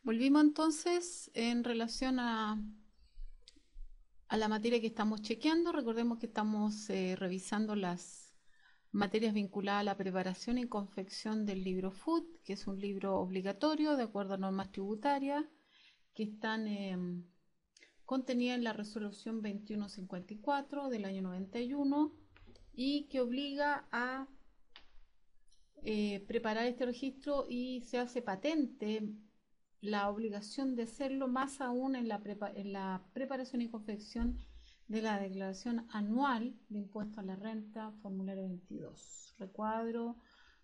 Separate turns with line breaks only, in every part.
Volvimos entonces en relación a la materia que estamos chequeando. Recordemos que estamos revisando las materias vinculadas a la preparación y confección del libro Food, que es un libro obligatorio de acuerdo a normas tributarias que están contenidas en la resolución 2154 del año 91 y que obliga a preparar este registro y se hace patente la obligación de hacerlo, más aún en la preparación y confección de la declaración anual de impuesto a la renta, formulario 22, recuadro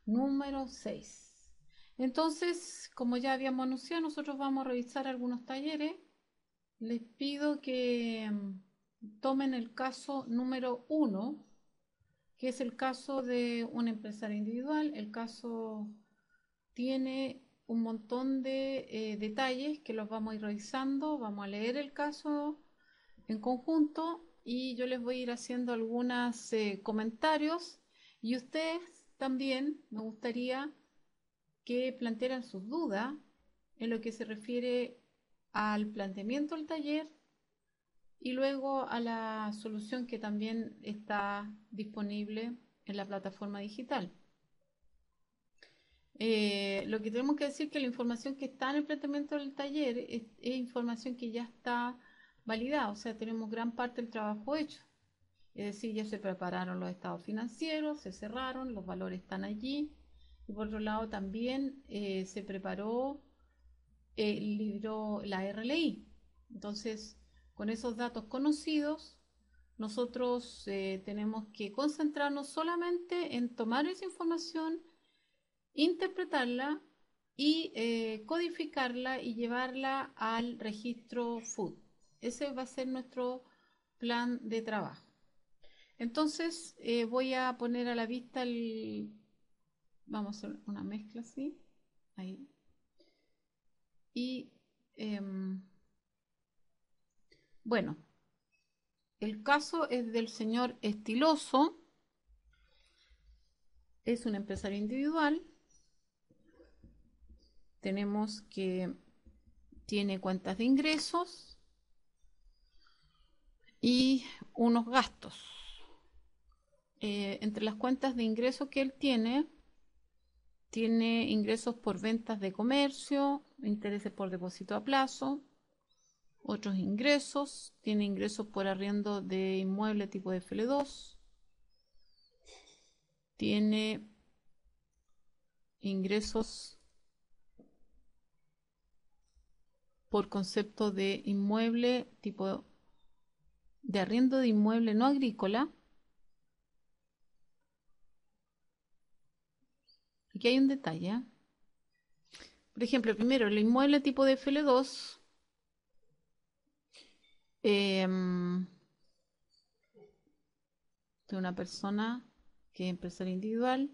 número 6. Entonces, como ya habíamos anunciado, nosotros vamos a revisar algunos talleres. Les pido que tomen el caso número 1, que es el caso de un empresario individual. El caso tiene un montón de detalles que los vamos a ir revisando. Vamos a leer el caso en conjunto y yo les voy a ir haciendo algunos comentarios, y ustedes también me gustaría que plantearan sus dudas en lo que se refiere al planteamiento del taller y luego a la solución que también está disponible en la plataforma digital. Lo que tenemos que decir es que la información que está en el planteamiento del taller es información que ya está validada, o sea, tenemos gran parte del trabajo hecho. Es decir, ya se prepararon los estados financieros, se cerraron, los valores están allí. Y por otro lado también se preparó el libro, la RLI. Entonces, con esos datos conocidos, nosotros tenemos que concentrarnos solamente en tomar esa información, interpretarla y codificarla y llevarla al registro Food. Ese va a ser nuestro plan de trabajo. Entonces voy a poner a la vista vamos a hacer una mezcla así, ahí. Y bueno, el caso es del señor Estiloso, es un empresario individual. Tenemos que tiene cuentas de ingresos y unos gastos. Entre las cuentas de ingresos que él tiene ingresos por ventas de comercio, intereses por depósito a plazo, otros ingresos, tiene ingresos por arriendo de inmueble tipo de FL2, tiene ingresos por concepto de inmueble tipo de arriendo de inmueble no agrícola. Aquí hay un detalle, ¿eh? Por ejemplo, primero, el inmueble tipo de FL2 de una persona que es empresaria individual,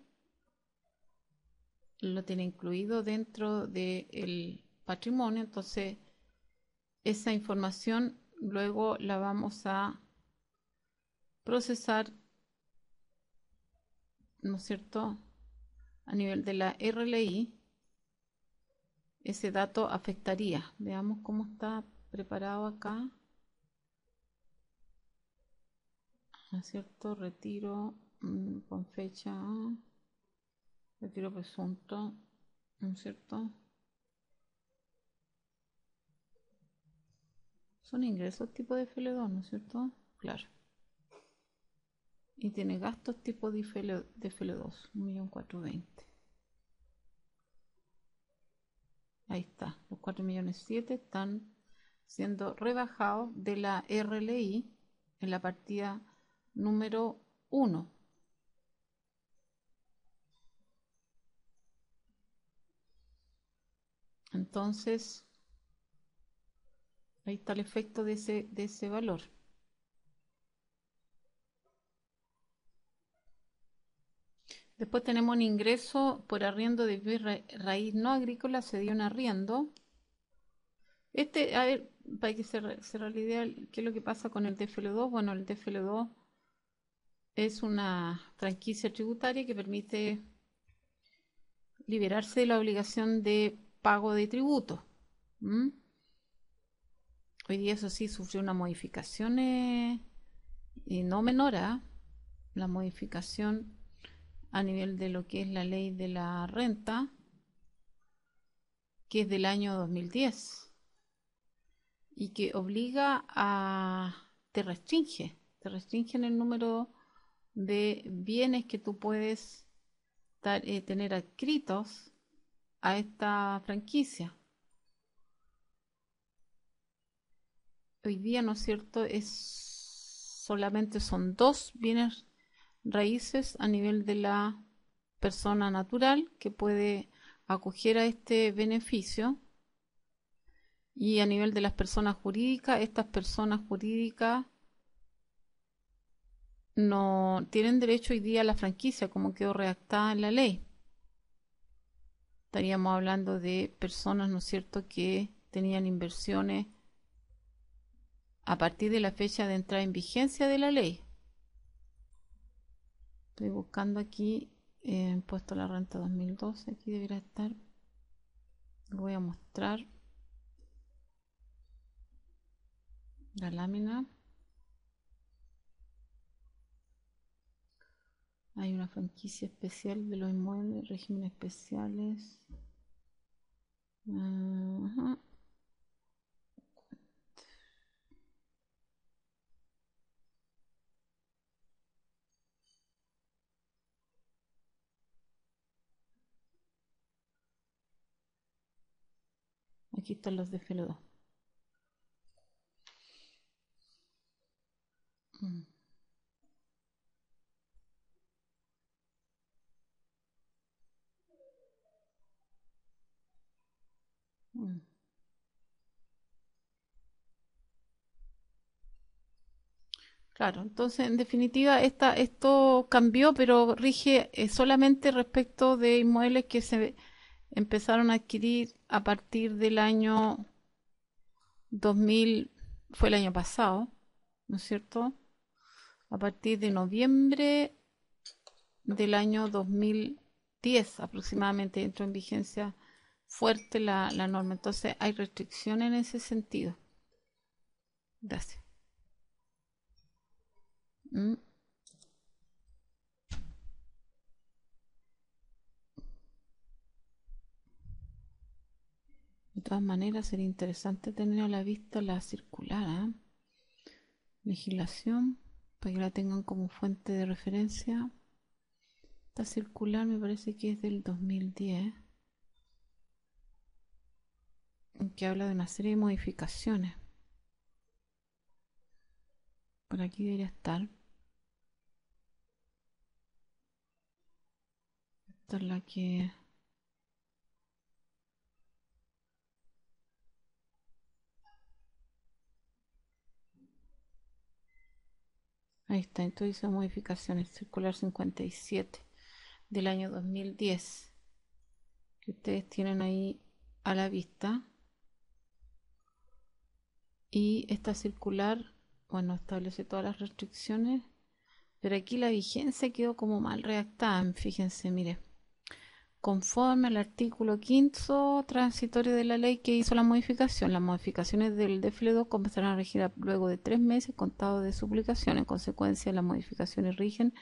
lo tiene incluido dentro del patrimonio. Entonces esa información luego la vamos a procesar, ¿no es cierto?, a nivel de la RLI. Ese dato afectaría. Veamos cómo está preparado acá, ¿no es cierto? Retiro con fecha, retiro presunto, ¿no es cierto? Son ingresos tipo de FL2, ¿no es cierto? Claro. Y tiene gastos tipo de FL2, 1.420.000. Ahí está, los 4.700.000 están siendo rebajados de la RLI en la partida número 1. Entonces, ahí está el efecto de ese valor. Después tenemos un ingreso por arriendo de bien raíz no agrícola, se dio un arriendo. A ver, para que cerrar la idea, ¿qué es lo que pasa con el TFL2? Bueno, el TFL2 es una franquicia tributaria que permite liberarse de la obligación de pago de tributo. ¿Mm? Hoy día eso sí sufrió una modificación y no menor, ¿ah? La modificación a nivel de lo que es la ley de la renta, que es del año 2010 y que obliga te restringe en el número de bienes que tú puedes tener adscritos a esta franquicia. Hoy día, ¿no es cierto?, solamente son 2 bienes raíces a nivel de la persona natural que puede acoger a este beneficio, y a nivel de las personas jurídicas, estas personas jurídicas no tienen derecho hoy día a la franquicia como quedó redactada en la ley. Estaríamos hablando de personas, ¿no es cierto?, que tenían inversiones a partir de la fecha de entrada en vigencia de la ley. Estoy buscando aquí impuesto a la renta 2012, aquí debería estar. Lo voy a mostrar la lámina. Hay una franquicia especial de los inmuebles, regímenes especiales. Ajá. Aquí están los de FL2. Mm. Mm. Claro, entonces en definitiva esto cambió, pero rige solamente respecto de inmuebles que se empezaron a adquirir a partir del año 2000, fue el año pasado, ¿no es cierto? A partir de noviembre del año 2010 aproximadamente entró en vigencia fuerte la norma. Entonces hay restricciones en ese sentido. Gracias. ¿Mm? De todas maneras, sería interesante tener a la vista la circular, ¿eh? Legislación, para que la tengan como fuente de referencia. Esta circular me parece que es del 2010, que habla de una serie de modificaciones. Por aquí debería estar. Esta es la que... Ahí está, entonces dice modificaciones, circular 57 del año 2010, que ustedes tienen ahí a la vista. Y esta circular, bueno, establece todas las restricciones, pero aquí la vigencia quedó como mal redactada. Fíjense, mire, conforme al artículo 5 transitorio de la ley que hizo la modificación, las modificaciones del DFL2 comenzarán a regir luego de 3 meses contados de su publicación. En consecuencia, las modificaciones rigen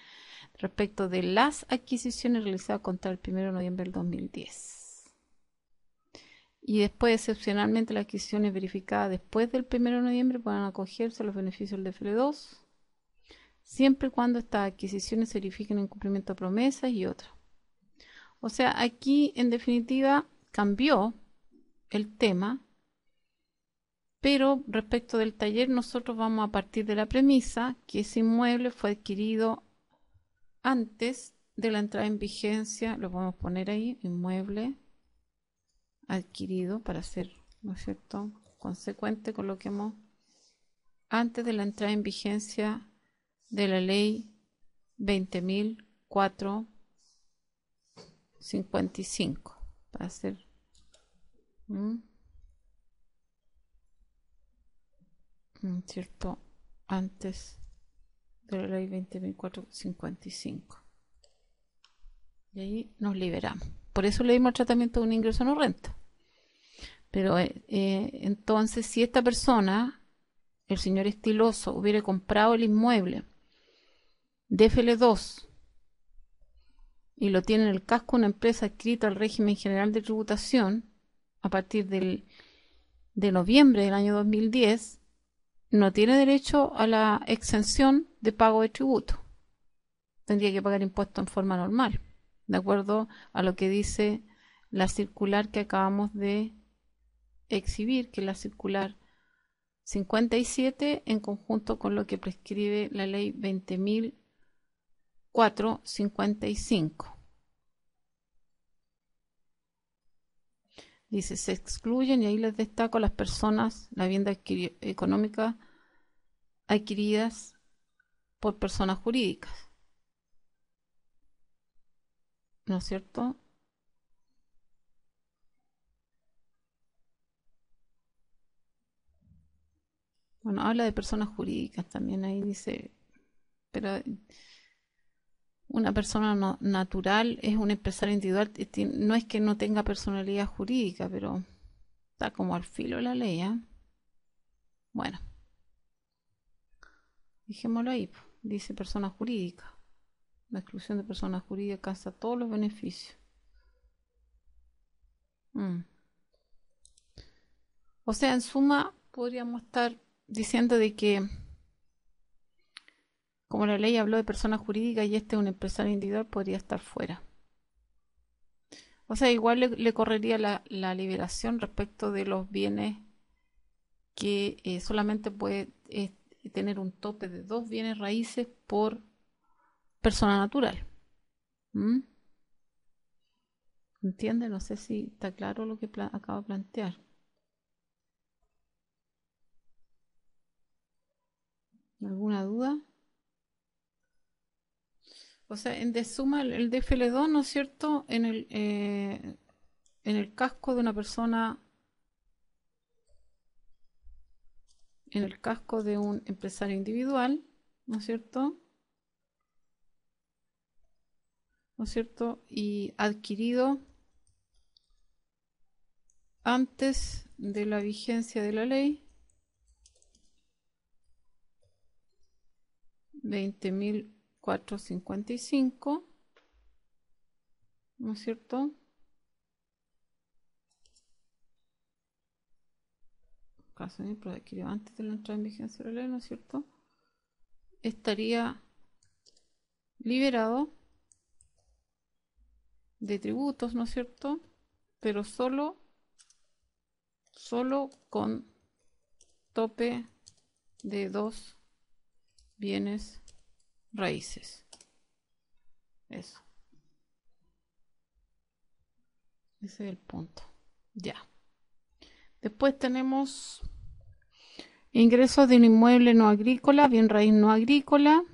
respecto de las adquisiciones realizadas contra el 1 de noviembre del 2010. Y después, excepcionalmente, las adquisiciones verificadas después del 1 de noviembre puedan acogerse a los beneficios del DFL2, siempre y cuando estas adquisiciones se verifiquen en cumplimiento de promesas y otras. O sea, aquí en definitiva cambió el tema, pero respecto del taller nosotros vamos a partir de la premisa que ese inmueble fue adquirido antes de la entrada en vigencia. Lo podemos poner ahí, inmueble adquirido, para ser, ¿no es cierto?, consecuente con lo que hemos antes de la entrada en vigencia de la ley 20.455, para ser cierto, antes de la ley 20.455, y ahí nos liberamos. Por eso le dimos el tratamiento de un ingreso no renta. Pero entonces, si esta persona, el señor Estiloso, hubiera comprado el inmueble de FL2 y lo tiene en el casco de una empresa adscrita al régimen general de tributación a partir de noviembre del año 2010, no tiene derecho a la exención de pago de tributo. Tendría que pagar impuestos en forma normal, de acuerdo a lo que dice la circular que acabamos de exhibir, que es la circular 57, en conjunto con lo que prescribe la ley 20.455. Dice, se excluyen, y ahí les destaco, las personas, la vivienda económica adquiridas por personas jurídicas. ¿No es cierto? Bueno, habla de personas jurídicas también, ahí dice, pero una persona natural es un empresario individual, no es que no tenga personalidad jurídica, pero está como al filo de la ley, ¿eh? Bueno, dejémoslo ahí, dice persona jurídica. La exclusión de personas jurídicas alcanza todos los beneficios. O sea, en suma, podríamos estar diciendo de que, como la ley habló de personas jurídicas y este es un empresario individual, podría estar fuera. O sea, igual le correría la liberación respecto de los bienes que solamente puede tener un tope de 2 bienes raíces por persona natural. ¿Entiende? No sé si está claro lo que acabo de plantear. ¿Alguna duda? O sea, en de suma, el DFL2, ¿no es cierto? En el casco de una persona, en el casco de un empresario individual, ¿no es cierto? ¿No es cierto? Y adquirido antes de la vigencia de la ley 20.455, ¿no es cierto? Caso de adquirido antes de la entrada en vigencia de la ley, ¿no es cierto? Estaría liberado de tributos, ¿no es cierto? Pero solo con tope de 2 bienes raíces. Eso. Ese es el punto. Ya. Después tenemos ingresos de un inmueble no agrícola, bien raíz no agrícola.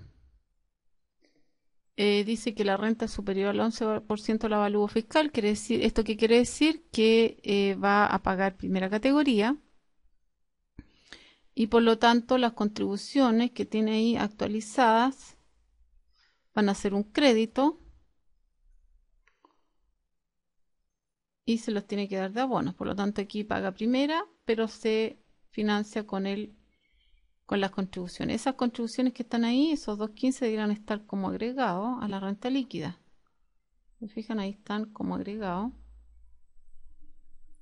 Dice que la renta es superior al 11% del avalúo fiscal. ¿Esto qué quiere decir? Que va a pagar primera categoría y por lo tanto las contribuciones que tiene ahí actualizadas van a ser un crédito y se los tiene que dar de abonos. Por lo tanto aquí paga primera, pero se financia con las contribuciones. Esas contribuciones que están ahí, esos 2.15, deberían estar como agregados a la renta líquida. ¿Se fijan? Ahí están como agregados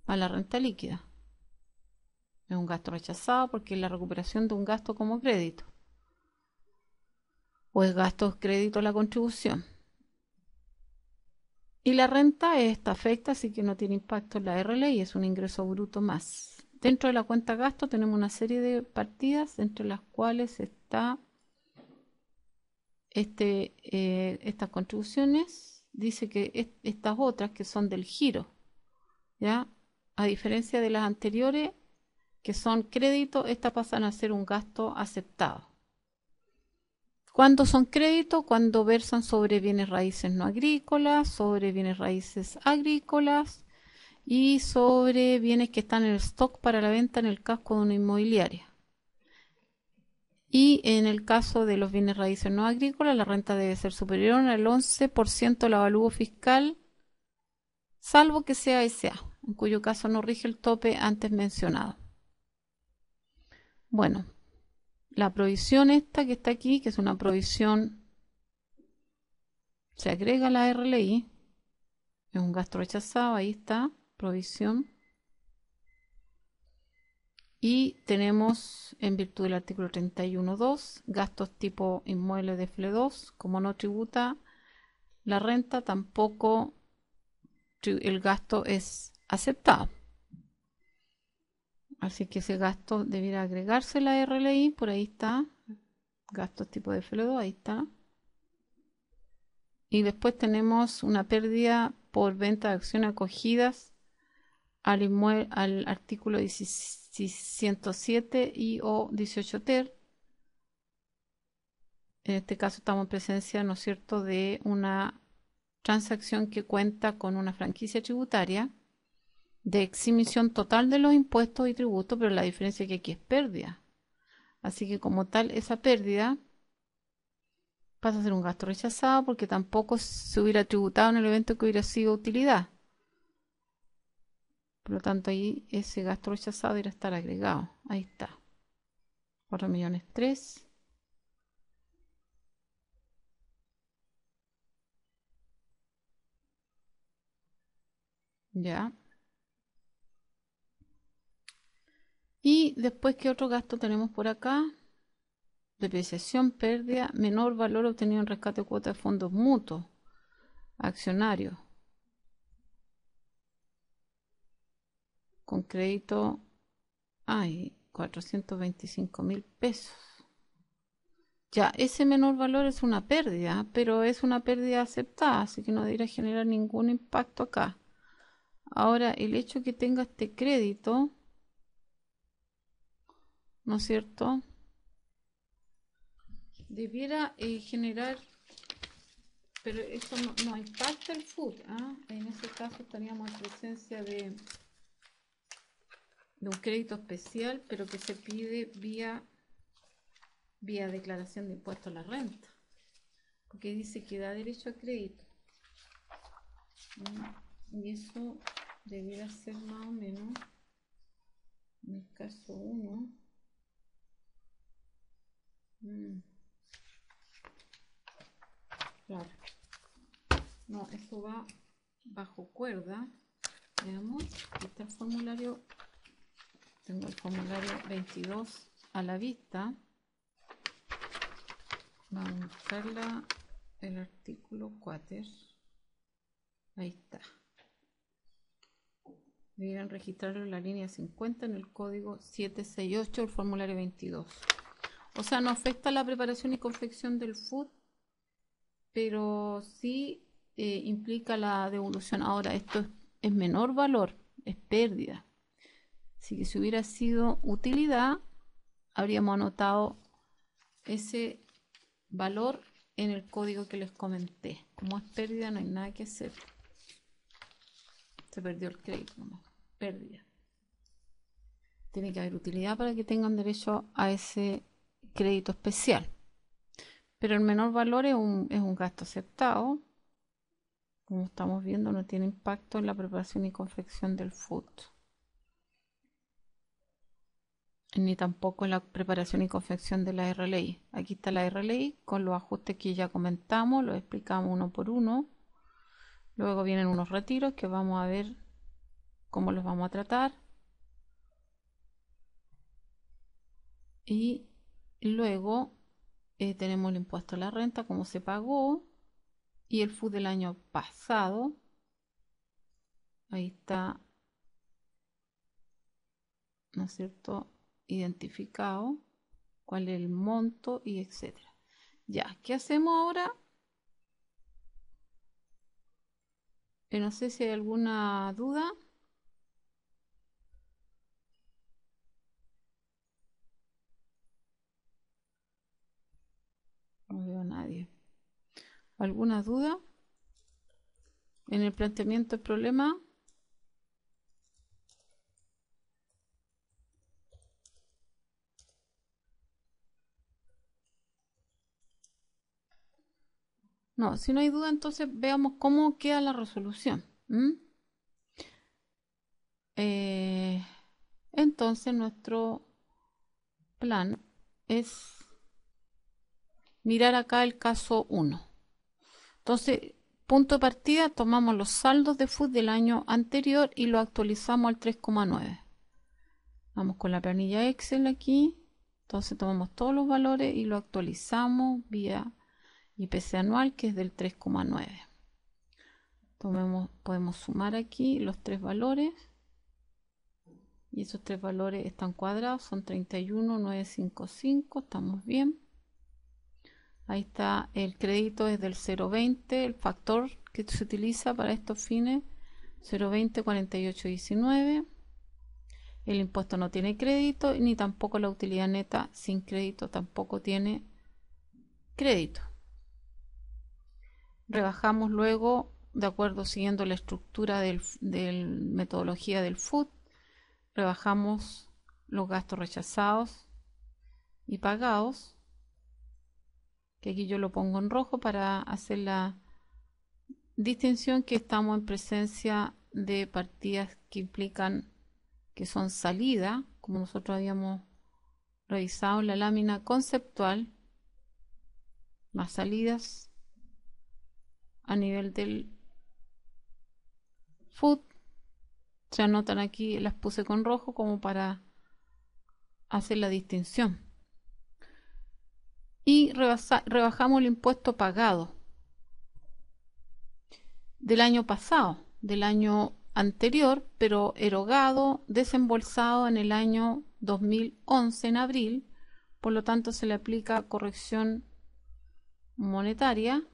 a la renta líquida. Es un gasto rechazado porque es la recuperación de un gasto como crédito. O es gasto crédito a la contribución. Y la renta esta afecta, así que no tiene impacto en la RL y es un ingreso bruto más. Dentro de la cuenta gasto tenemos una serie de partidas, entre las cuales está estas contribuciones. Dice que estas otras que son del giro, ¿ya? A diferencia de las anteriores, que son créditos, estas pasan a ser un gasto aceptado. ¿Cuándo son créditos? Cuando versan sobre bienes raíces no agrícolas, sobre bienes raíces agrícolas y sobre bienes que están en el stock para la venta en el casco de una inmobiliaria. Y en el caso de los bienes raíces no agrícolas, la renta debe ser superior al 11% del avalúo fiscal, salvo que sea SA. en cuyo caso no rige el tope antes mencionado. Bueno, la provisión esta que está aquí, que es una provisión, se agrega a la RLI, es un gasto rechazado, ahí está, provisión. Y tenemos, en virtud del artículo 31.2, gastos tipo inmueble de FLE2, como no tributa la renta, tampoco el gasto es aceptado. Así que ese gasto debiera agregarse a la RLI, por ahí está, gastos tipo de FLE2, ahí está. Y después tenemos una pérdida por venta de acciones acogidas al artículo 107 y o 18 ter. En este caso estamos en presencia, ¿no es cierto?, de una transacción que cuenta con una franquicia tributaria de exhibición total de los impuestos y tributos, pero la diferencia es que aquí es pérdida. Así que como tal, esa pérdida pasa a ser un gasto rechazado porque tampoco se hubiera tributado en el evento que hubiera sido utilidad. Por lo tanto, ahí ese gasto rechazado debería estar agregado. Ahí está. 4.000.003. Ya. Y después, ¿qué otro gasto tenemos por acá? Depreciación, pérdida, menor valor obtenido en rescate de cuota de fondos mutuos, accionarios, con crédito, 425.000 pesos. Ya, ese menor valor es una pérdida, pero es una pérdida aceptada, así que no debería generar ningún impacto acá. Ahora, el hecho que tenga este crédito, ¿no es cierto?, debiera generar, pero eso no impacta el FUT, ¿ah? En ese caso estaríamos en presencia de un crédito especial, pero que se pide vía declaración de impuesto a la renta, porque dice que da derecho a crédito. Y eso debiera ser más o menos, en el caso 1, claro, no, eso va bajo cuerda. Veamos, aquí está el formulario, tengo el formulario 22 a la vista. Vamos a buscarla, el artículo 4, ahí está. Deberán registrarlo en la línea 50 en el código 768 del formulario 22. O sea, no afecta la preparación y confección del food, pero sí implica la devolución. Ahora, esto es menor valor, es pérdida. Así que si hubiera sido utilidad, habríamos anotado ese valor en el código que les comenté. Como es pérdida, no hay nada que hacer. Se perdió el crédito, nomás. Pérdida. Tiene que haber utilidad para que tengan derecho a ese crédito especial. Pero el menor valor es un gasto aceptado. Como estamos viendo, no tiene impacto en la preparación y confección del food, ni tampoco en la preparación y confección de la RLI. Aquí está la RLI con los ajustes que ya comentamos, los explicamos uno por uno. Luego vienen unos retiros que vamos a ver cómo los vamos a tratar. Y luego tenemos el impuesto a la renta, cómo se pagó, y el food del año pasado. Ahí está, ¿no es cierto?, identificado, cuál es el monto y etcétera. Ya, ¿qué hacemos ahora? No sé si hay alguna duda. No veo a nadie. ¿Alguna duda en el planteamiento del problema? No, si no hay duda, entonces veamos cómo queda la resolución. entonces nuestro plan es mirar acá el caso 1. Entonces, punto de partida, tomamos los saldos de FUT del año anterior y lo actualizamos al 3,9. Vamos con la planilla Excel aquí. Entonces tomamos todos los valores y lo actualizamos vía IPC anual, que es del 3,9. Podemos sumar aquí los tres valores. Y esos tres valores están cuadrados, son 31,955, estamos bien. Ahí está, el crédito es del 0,20, el factor que se utiliza para estos fines, 0,20 48,19. El impuesto no tiene crédito, ni tampoco la utilidad neta sin crédito tampoco tiene crédito. Rebajamos luego, de acuerdo siguiendo la estructura del metodología del FUT, rebajamos los gastos rechazados y pagados, que aquí yo lo pongo en rojo para hacer la distinción que estamos en presencia de partidas que implican que son salida, como nosotros habíamos revisado en la lámina conceptual, más salidas a nivel del FUT. Se anotan aquí, las puse con rojo como para hacer la distinción. Y rebajamos el impuesto pagado del año pasado, del año anterior, pero erogado, desembolsado en el año 2011 en abril, por lo tanto se le aplica corrección monetaria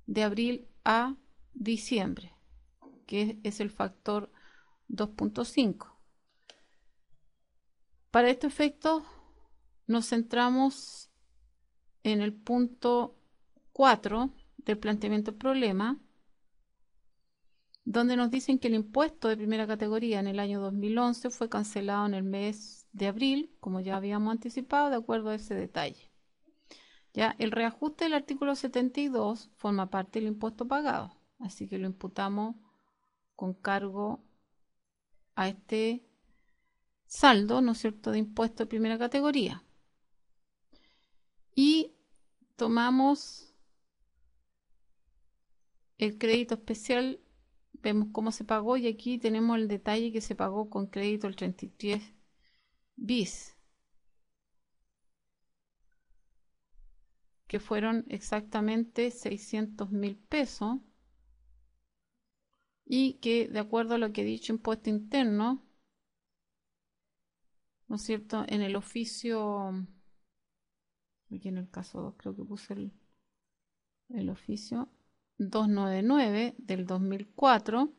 de abril a diciembre, que es el factor 2,5. Para este efecto nos centramos en el punto 4 del planteamiento del problema, donde nos dicen que el impuesto de primera categoría en el año 2011 fue cancelado en el mes de abril, como ya habíamos anticipado, de acuerdo a ese detalle. Ya, el reajuste del artículo 72 forma parte del impuesto pagado, así que lo imputamos con cargo a este saldo, ¿no es cierto?, de impuesto de primera categoría. Y tomamos el crédito especial, vemos cómo se pagó y aquí tenemos el detalle que se pagó con crédito el 33 bis, que fueron exactamente 600.000 pesos y que, de acuerdo a lo que he dicho impuesto interno, ¿no es cierto?, en el oficio, aquí en el caso 2 creo que puse el oficio 299 del 2004,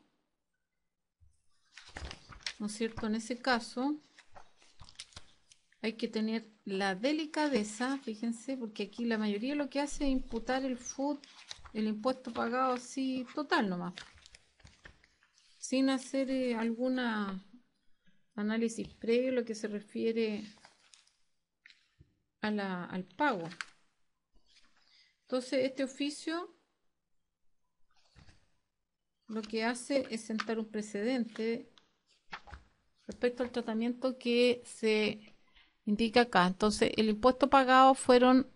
¿no es cierto?, en ese caso hay que tener la delicadeza, fíjense, porque aquí la mayoría lo que hace es imputar el FUT, el impuesto pagado así total nomás, sin hacer alguna análisis previo lo que se refiere al pago. Entonces este oficio lo que hace es sentar un precedente respecto al tratamiento que se indica acá. Entonces el impuesto pagado fueron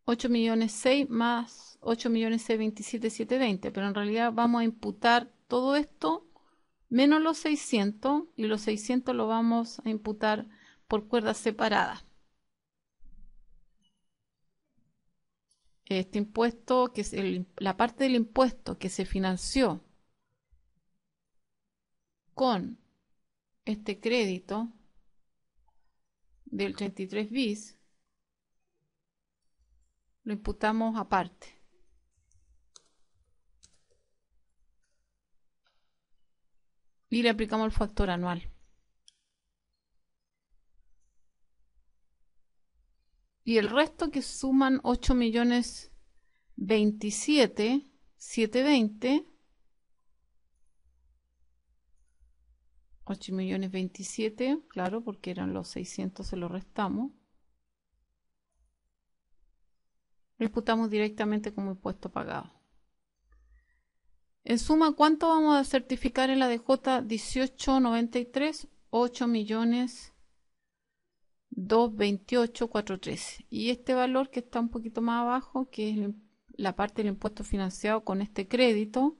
8.600.000 más 8.627.720, pero en realidad vamos a imputar todo esto menos los 600, y los 600 lo vamos a imputar por cuerdas separadas. Este impuesto, que es la parte del impuesto que se financió con este crédito del 33 bis, lo imputamos aparte. Y le aplicamos el factor anual. Y el resto, que suman 8.027.720, 8.027.027, claro, porque eran los 600, se lo restamos. Lo imputamos directamente como impuesto pagado. En suma, ¿cuánto vamos a certificar en la DJ 1893? 8.228.413. Y este valor que está un poquito más abajo, que es la parte del impuesto financiado con este crédito,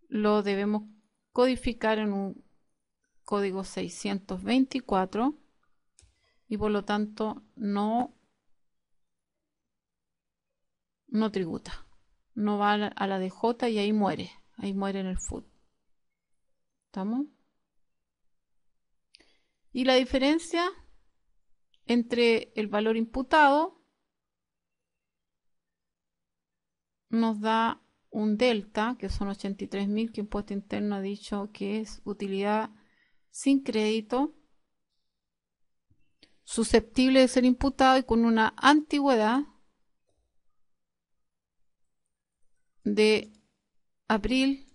lo debemos codificar en un código 624 y por lo tanto no tributa, no va a la DJ y ahí muere en el FUT. ¿Estamos? Y la diferencia entre el valor imputado nos da un delta, que son 83.000, que Impuesto Interno ha dicho que es utilidad sin crédito, susceptible de ser imputado y con una antigüedad de abril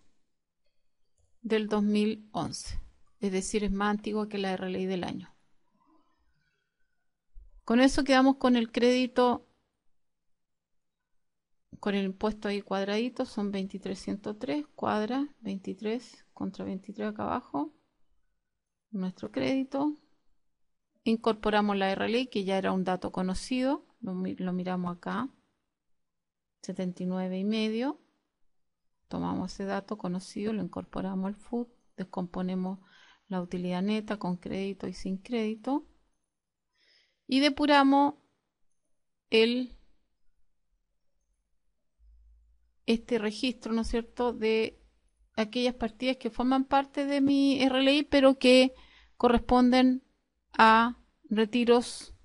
del 2011. Es decir, es más antiguo que la RLI del año. Con eso quedamos con el crédito, con el impuesto ahí cuadradito, son 2303, cuadra, 23 contra 23 acá abajo, nuestro crédito. Incorporamos la RLI, que ya era un dato conocido, lo miramos acá, 79,5. Tomamos ese dato conocido, lo incorporamos al FUT, descomponemos la utilidad neta con crédito y sin crédito y depuramos este registro, ¿no es cierto?, de aquellas partidas que forman parte de mi RLI pero que corresponden a retiros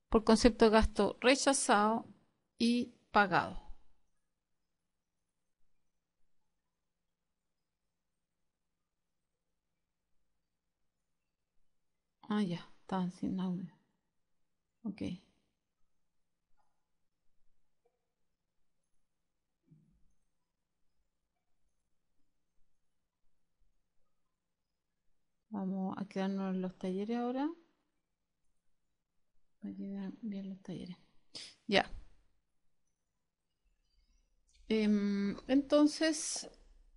por concepto de gasto rechazado y pagado. Ah, ya, estaban sin audio. Ok. Vamos a quedarnos en los talleres ahora. Para que vean bien los talleres. Ya. Entonces,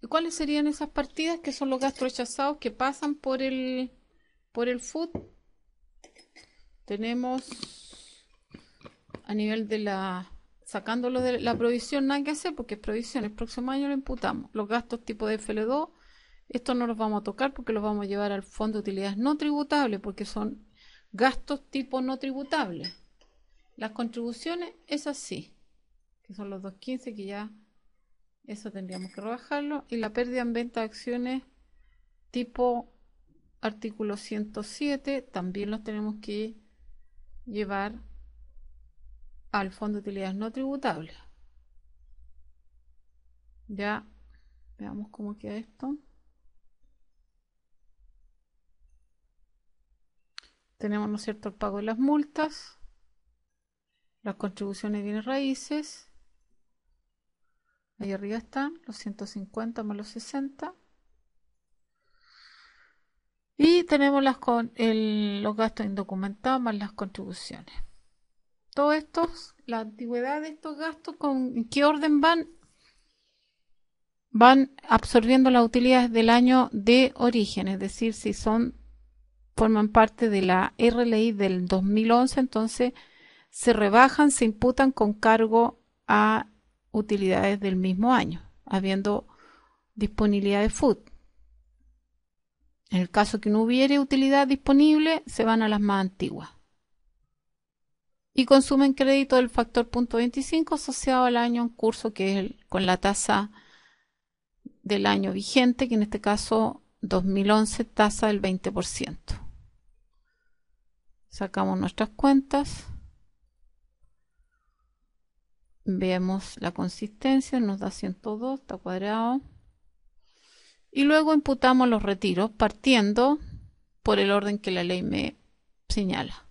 ¿cuáles serían esas partidas que son los gastos rechazados que pasan por el FUT? Tenemos a nivel de sacándolo de la provisión, nada que hacer porque es provisión, el próximo año lo imputamos. Los gastos tipo de FL2, estos no los vamos a tocar porque los vamos a llevar al fondo de utilidades no tributables porque son gastos tipo no tributables. Las contribuciones, esas sí, que son los 215, que ya eso tendríamos que rebajarlo. Y la pérdida en venta de acciones tipo artículo 107, también los tenemos que llevar al fondo de utilidades no tributables. Ya veamos cómo queda esto. Tenemos, ¿no es cierto?, el pago de las multas, las contribuciones de bienes raíces. Ahí arriba están los 150 más los 60. Y tenemos los gastos indocumentados más las contribuciones. Todo esto, la antigüedad de estos gastos, ¿en qué orden van? Van absorbiendo las utilidades del año de origen, es decir, si forman parte de la RLI del 2011, entonces se rebajan, se imputan con cargo a utilidades del mismo año, habiendo disponibilidad de FUT. En el caso que no hubiere utilidad disponible, se van a las más antiguas. Y consumen crédito del factor .25 asociado al año en curso, que es con la tasa del año vigente, que en este caso 2011, tasa del 20%. Sacamos nuestras cuentas. Vemos la consistencia, nos da 102, está cuadrado. Y luego imputamos los retiros partiendo por el orden que la ley me señala.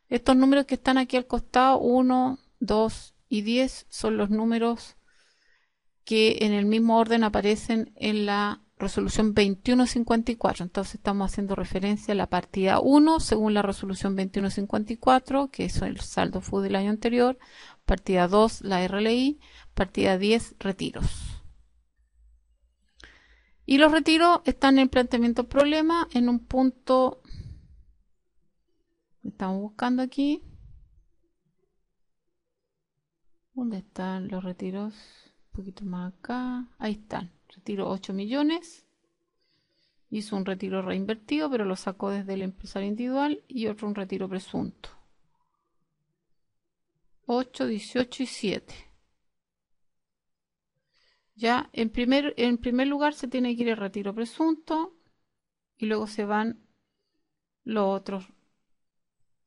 Estos números que están aquí al costado, 1, 2 y 10, son los números que en el mismo orden aparecen en la resolución 2154. Entonces estamos haciendo referencia a la partida 1 según la resolución 2154, que es el saldo FUT del año anterior, partida 2 la RLI, partida 10 retiros. Y los retiros están en planteamiento problema en un punto, estamos buscando aquí. ¿Dónde están los retiros? Un poquito más acá. Ahí están. Retiro 8 millones. Hizo un retiro reinvertido, pero lo sacó desde el empresario individual y otro un retiro presunto. 8, 18 y 7. Ya, en primer lugar se tiene que ir el retiro presunto y luego se van los otros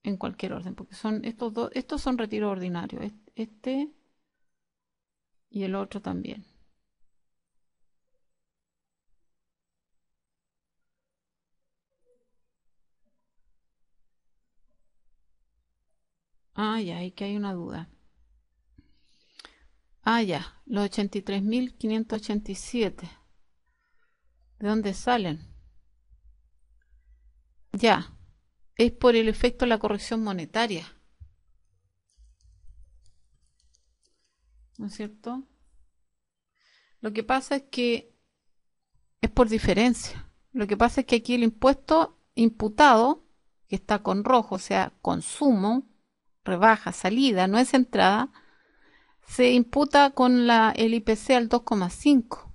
en cualquier orden, porque son estos dos, estos son retiros ordinarios, este y el otro también. Ah, ya, ahí que hay una duda. Ah, ya, los 83.587. ¿De dónde salen? Ya, es por el efecto de la corrección monetaria. ¿No es cierto? Lo que pasa es que es por diferencia. Lo que pasa es que aquí el impuesto imputado, que está con rojo, o sea, consumo, rebaja, salida, no es entrada, se imputa con el IPC al 2,5.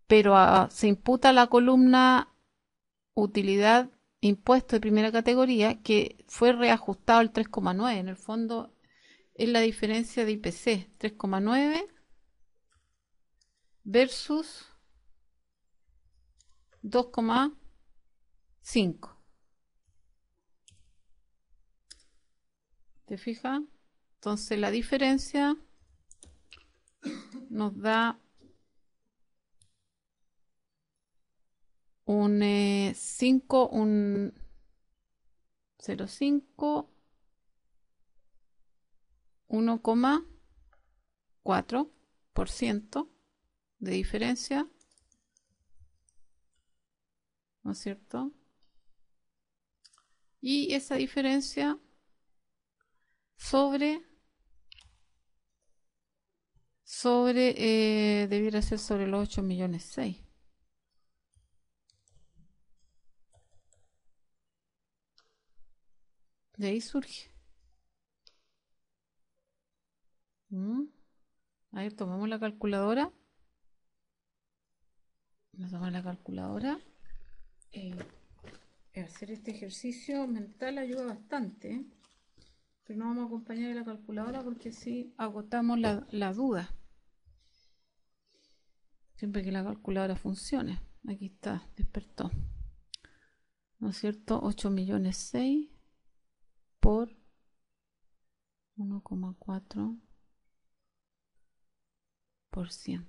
Pero se imputa la columna utilidad impuesto de primera categoría que fue reajustado al 3,9. En el fondo es la diferencia de IPC, 3,9 versus 2,5. ¿Te fijas? Entonces la diferencia nos da un 5, un 0,5, 1,4% de diferencia, ¿no es cierto? Y esa diferencia debiera ser sobre los 8 millones 6. De ahí surge. A ver, tomamos la calculadora. Vamos a tomar la calculadora. Hacer este ejercicio mental ayuda bastante, pero no vamos a acompañar de la calculadora porque si agotamos la duda. Siempre que la calculadora funcione. Aquí está, despertó. ¿No es cierto? 8 millones 6 por 1,4%.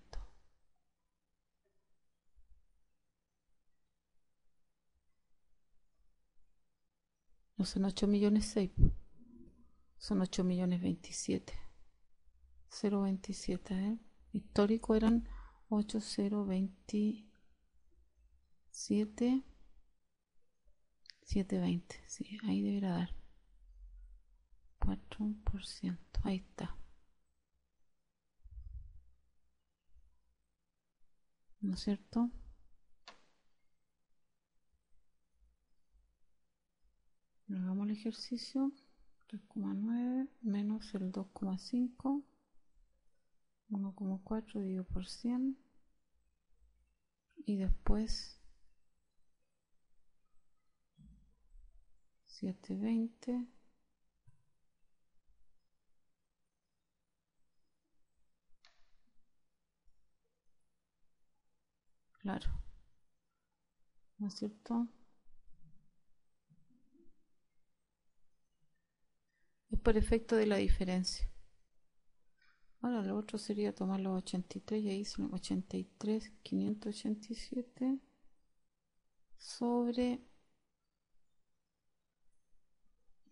No son 8 millones 6, son 8 millones 27. 0,27, ¿eh? Histórico eran 8,027, 720. Sí, ahí deberá dar 4%. Ahí está. ¿No es cierto? Hagamos el ejercicio. 3,9 menos el 2,5, 1,4 dividido por 100 y después 720 claro, ¿no es cierto? Es por efecto de la diferencia. Ahora lo otro sería tomar los 83 y ahí son 83.587 sobre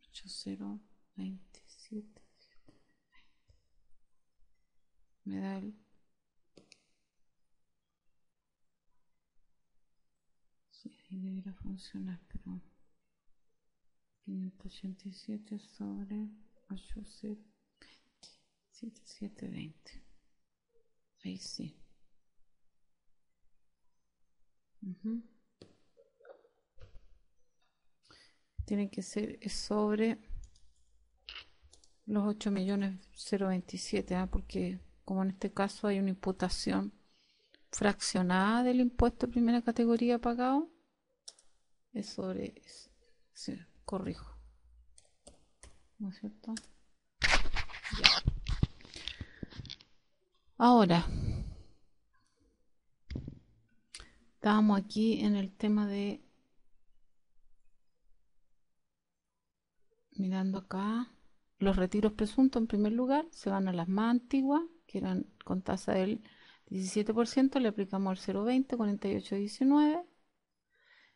8027. Me da el... Sí, ahí debería funcionar, pero 587 sobre 807720. Ahí sí. Tiene que ser sobre los 8.027.000, porque como en este caso hay una imputación fraccionada del impuesto de primera categoría pagado, es sobre eso. Sí, corrijo. ¿No es cierto? Ya. Ahora, estábamos aquí en el tema de, mirando acá, los retiros presuntos en primer lugar se van a las más antiguas, que eran con tasa del 17%, le aplicamos el 0,20, 48,19,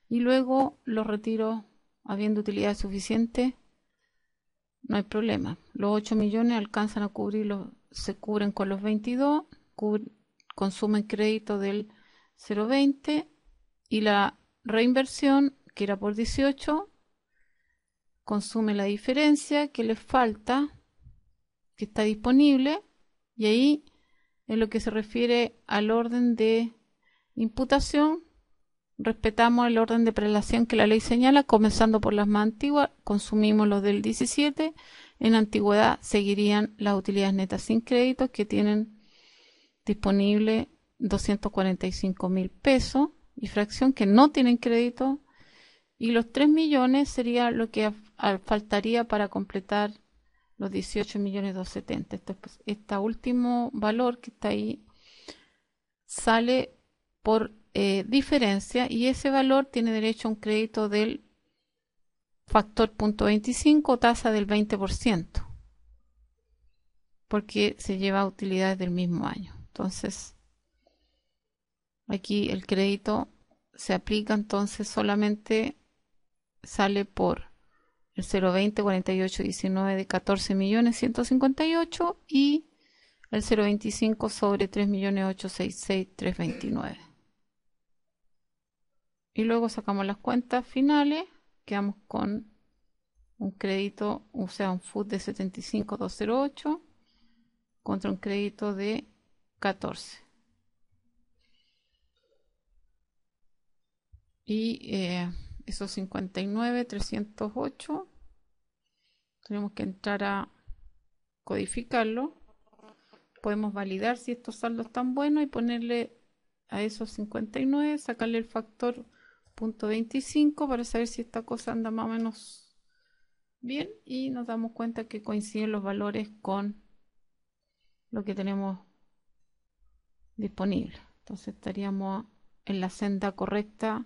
y luego los retiros habiendo utilidad suficiente, no hay problema. Los 8 millones alcanzan a cubrir, se cubren con los 22, consumen crédito del 0,20 y la reinversión, que era por 18, consume la diferencia que les falta, que está disponible, y ahí en lo que se refiere al orden de imputación, respetamos el orden de prelación que la ley señala, comenzando por las más antiguas, consumimos los del 17, en antigüedad seguirían las utilidades netas sin crédito que tienen disponible 245.000 pesos y fracción que no tienen crédito, y los 3 millones sería lo que faltaría para completar los 18.270.000. Este último valor que está ahí sale por diferencia, y ese valor tiene derecho a un crédito del factor .25 o tasa del 20%, porque se lleva utilidades del mismo año. Entonces, aquí el crédito se aplica, entonces solamente sale por el 0,20, 48,19 de 14.158.000 y el 0,25 sobre 3.866.329. Y luego sacamos las cuentas finales, quedamos con un crédito, o sea, un FUT de 75.208 contra un crédito de 14. Y esos 59.308 tenemos que entrar a codificarlo. Podemos validar si estos saldos están buenos y ponerle a esos 59, sacarle el factor .25 para saber si esta cosa anda más o menos bien, y nos damos cuenta que coinciden los valores con lo que tenemos disponible. Entonces estaríamos en la senda correcta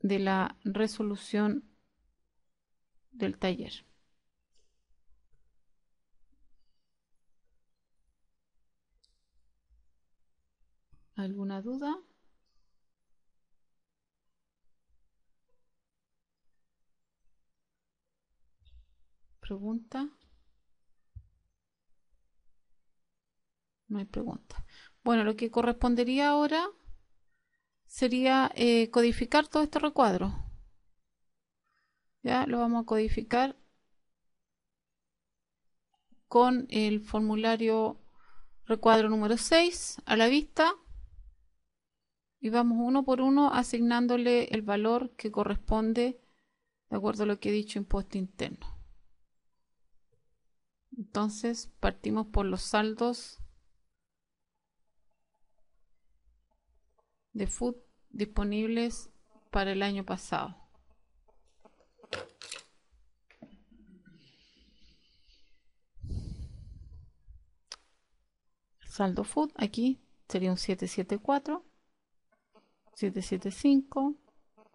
de la resolución del taller. ¿Alguna duda? ¿Pregunta? No hay pregunta. Bueno, lo que correspondería ahora sería codificar todo este recuadro. Ya lo vamos a codificar con el formulario recuadro número 6 a la vista, y vamos uno por uno asignándole el valor que corresponde de acuerdo a lo que he dicho, impuesto interno. Entonces partimos por los saldos de FUT disponibles para el año pasado. Saldo FUT aquí sería un 774, 775,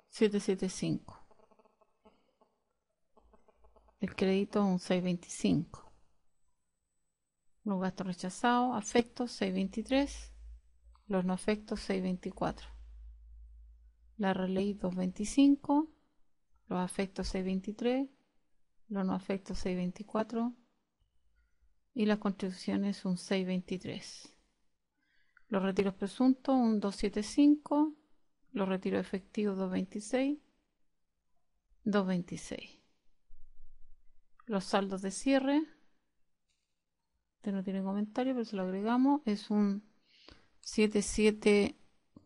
775. El crédito un 625. Los gastos rechazados, afectos 623, los no afectos 624. La reley 225, los afectos 623, los no afectos 624 y las contribuciones un 623. Los retiros presuntos un 275, los retiros efectivos 226, 226. Los saldos de cierre, este no tiene comentario, pero se lo agregamos, es un 774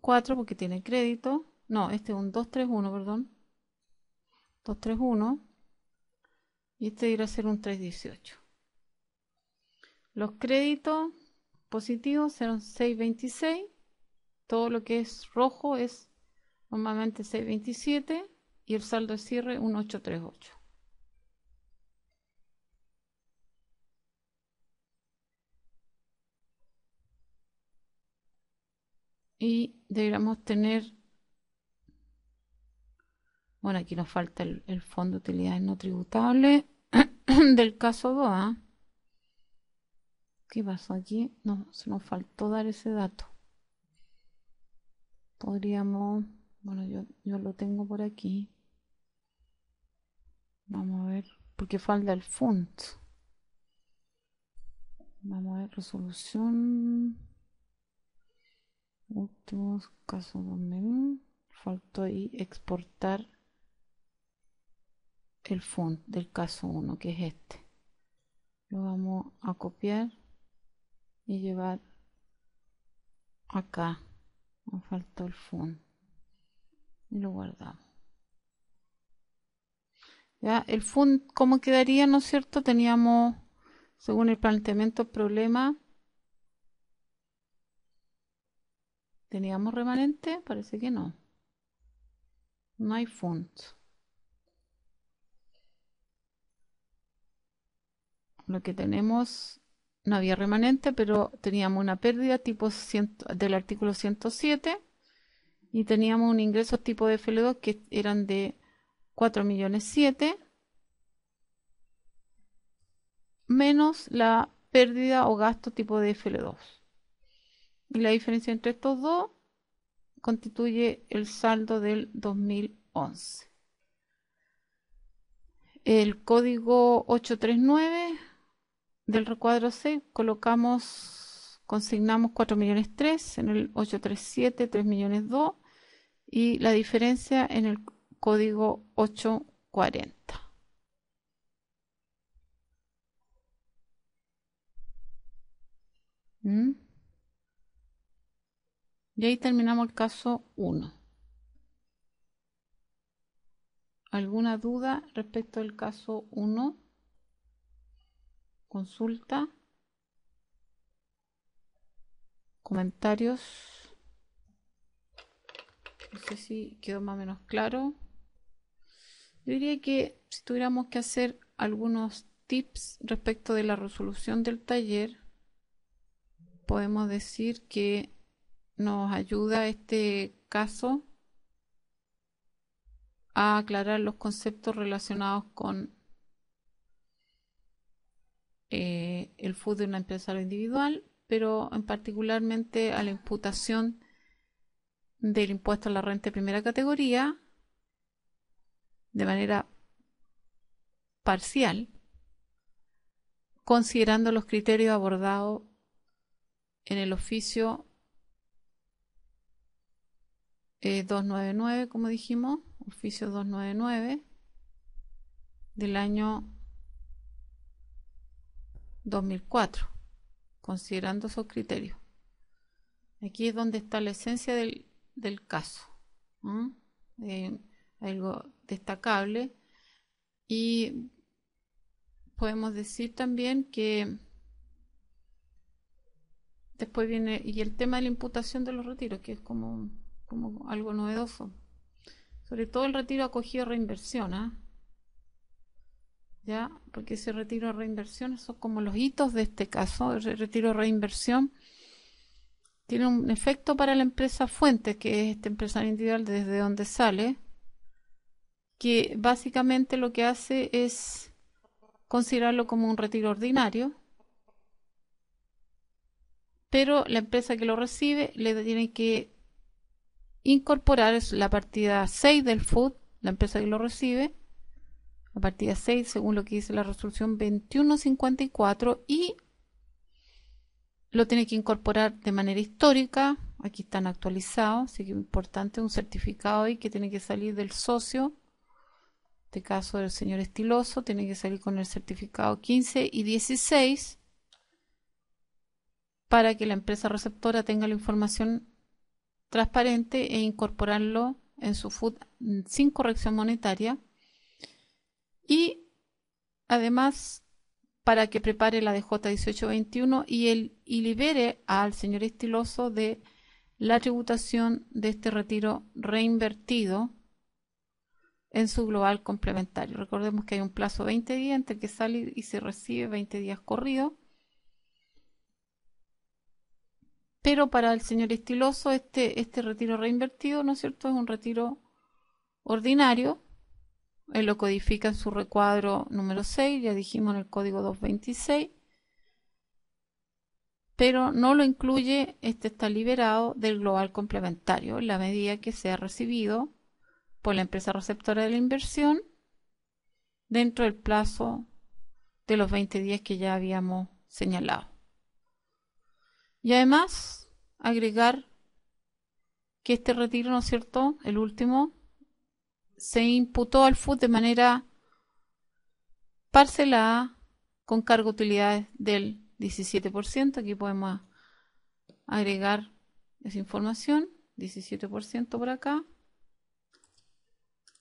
4 porque tiene crédito. No, este es un 231, perdón. 231. Y este irá a ser un 318. Los créditos positivos serán 626. Todo lo que es rojo es normalmente 627. Y el saldo de cierre un 838. Y deberíamos tener, bueno, aquí nos falta el fondo de utilidades no tributables del caso 2, ¿ah? ¿Qué pasó aquí? No, se nos faltó dar ese dato. Podríamos, bueno, yo lo tengo por aquí. Vamos a ver, porque falta el fund. Vamos a ver, resolución. Últimos casos 2000. Faltó ahí exportar el fund del caso 1, que es este. Lo vamos a copiar y llevar acá. Me faltó el fund. Y lo guardamos. Ya, el fund, ¿cómo quedaría, no es cierto? Teníamos, según el planteamiento del problema, ¿teníamos remanente? Parece que no. No hay fund. Lo que tenemos, no había remanente, pero teníamos una pérdida tipo del artículo 107 y teníamos un ingreso tipo de FL2 que eran de 4.700.000 menos la pérdida o gasto tipo de FL2. Y la diferencia entre estos dos constituye el saldo del 2011. El código 839 del recuadro C consignamos 4.300.000 en el 837 3.200.000 y la diferencia en el código 840. Y ahí terminamos el caso 1. ¿Alguna duda respecto del caso 1? Consulta. Comentarios. No sé si quedó más o menos claro. Yo diría que si tuviéramos que hacer algunos tips respecto de la resolución del taller, podemos decir que nos ayuda este caso a aclarar los conceptos relacionados con el FUD de un empresario individual, pero en particularmente a la imputación del impuesto a la renta de primera categoría de manera parcial, considerando los criterios abordados en el oficio 299, como dijimos, oficio 299 del año 2004, considerando esos criterios. Aquí es donde está la esencia del caso. Algo destacable. Y podemos decir también que después viene y el tema de la imputación de los retiros, que es como algo novedoso, sobre todo el retiro acogido a reinversión, ya, porque ese retiro a reinversión son como los hitos de este caso. El retiro a reinversión tiene un efecto para la empresa fuente, que es esta empresa individual desde donde sale, que básicamente lo que hace es considerarlo como un retiro ordinario, pero la empresa que lo recibe le tiene que incorporar la partida 6 del FUD, la empresa que lo recibe, la partida 6 según lo que dice la resolución 2154, y lo tiene que incorporar de manera histórica. Aquí están actualizados, así que es importante un certificado ahí que tiene que salir del socio. En este caso del señor Estiloso, tiene que salir con el certificado 15 y 16 para que la empresa receptora tenga la información transparente e incorporarlo en su FUT sin corrección monetaria. Y además para que prepare la DJ 1821 y libere al señor Estiloso de la tributación de este retiro reinvertido en su global complementario. Recordemos que hay un plazo de 20 días entre que sale y se recibe, 20 días corridos. Pero para el señor Estiloso este retiro reinvertido, ¿no es cierto?, es un retiro ordinario. Él lo codifica en su recuadro número 6, ya dijimos en el código 226, pero no lo incluye, está liberado del global complementario en la medida que sea recibido por la empresa receptora de la inversión dentro del plazo de los 20 días que ya habíamos señalado. Y además agregar que este retiro, ¿no es cierto?, el último, se imputó al FUT de manera parcelada con cargo de utilidades del 17%. Aquí podemos agregar esa información, 17% por acá,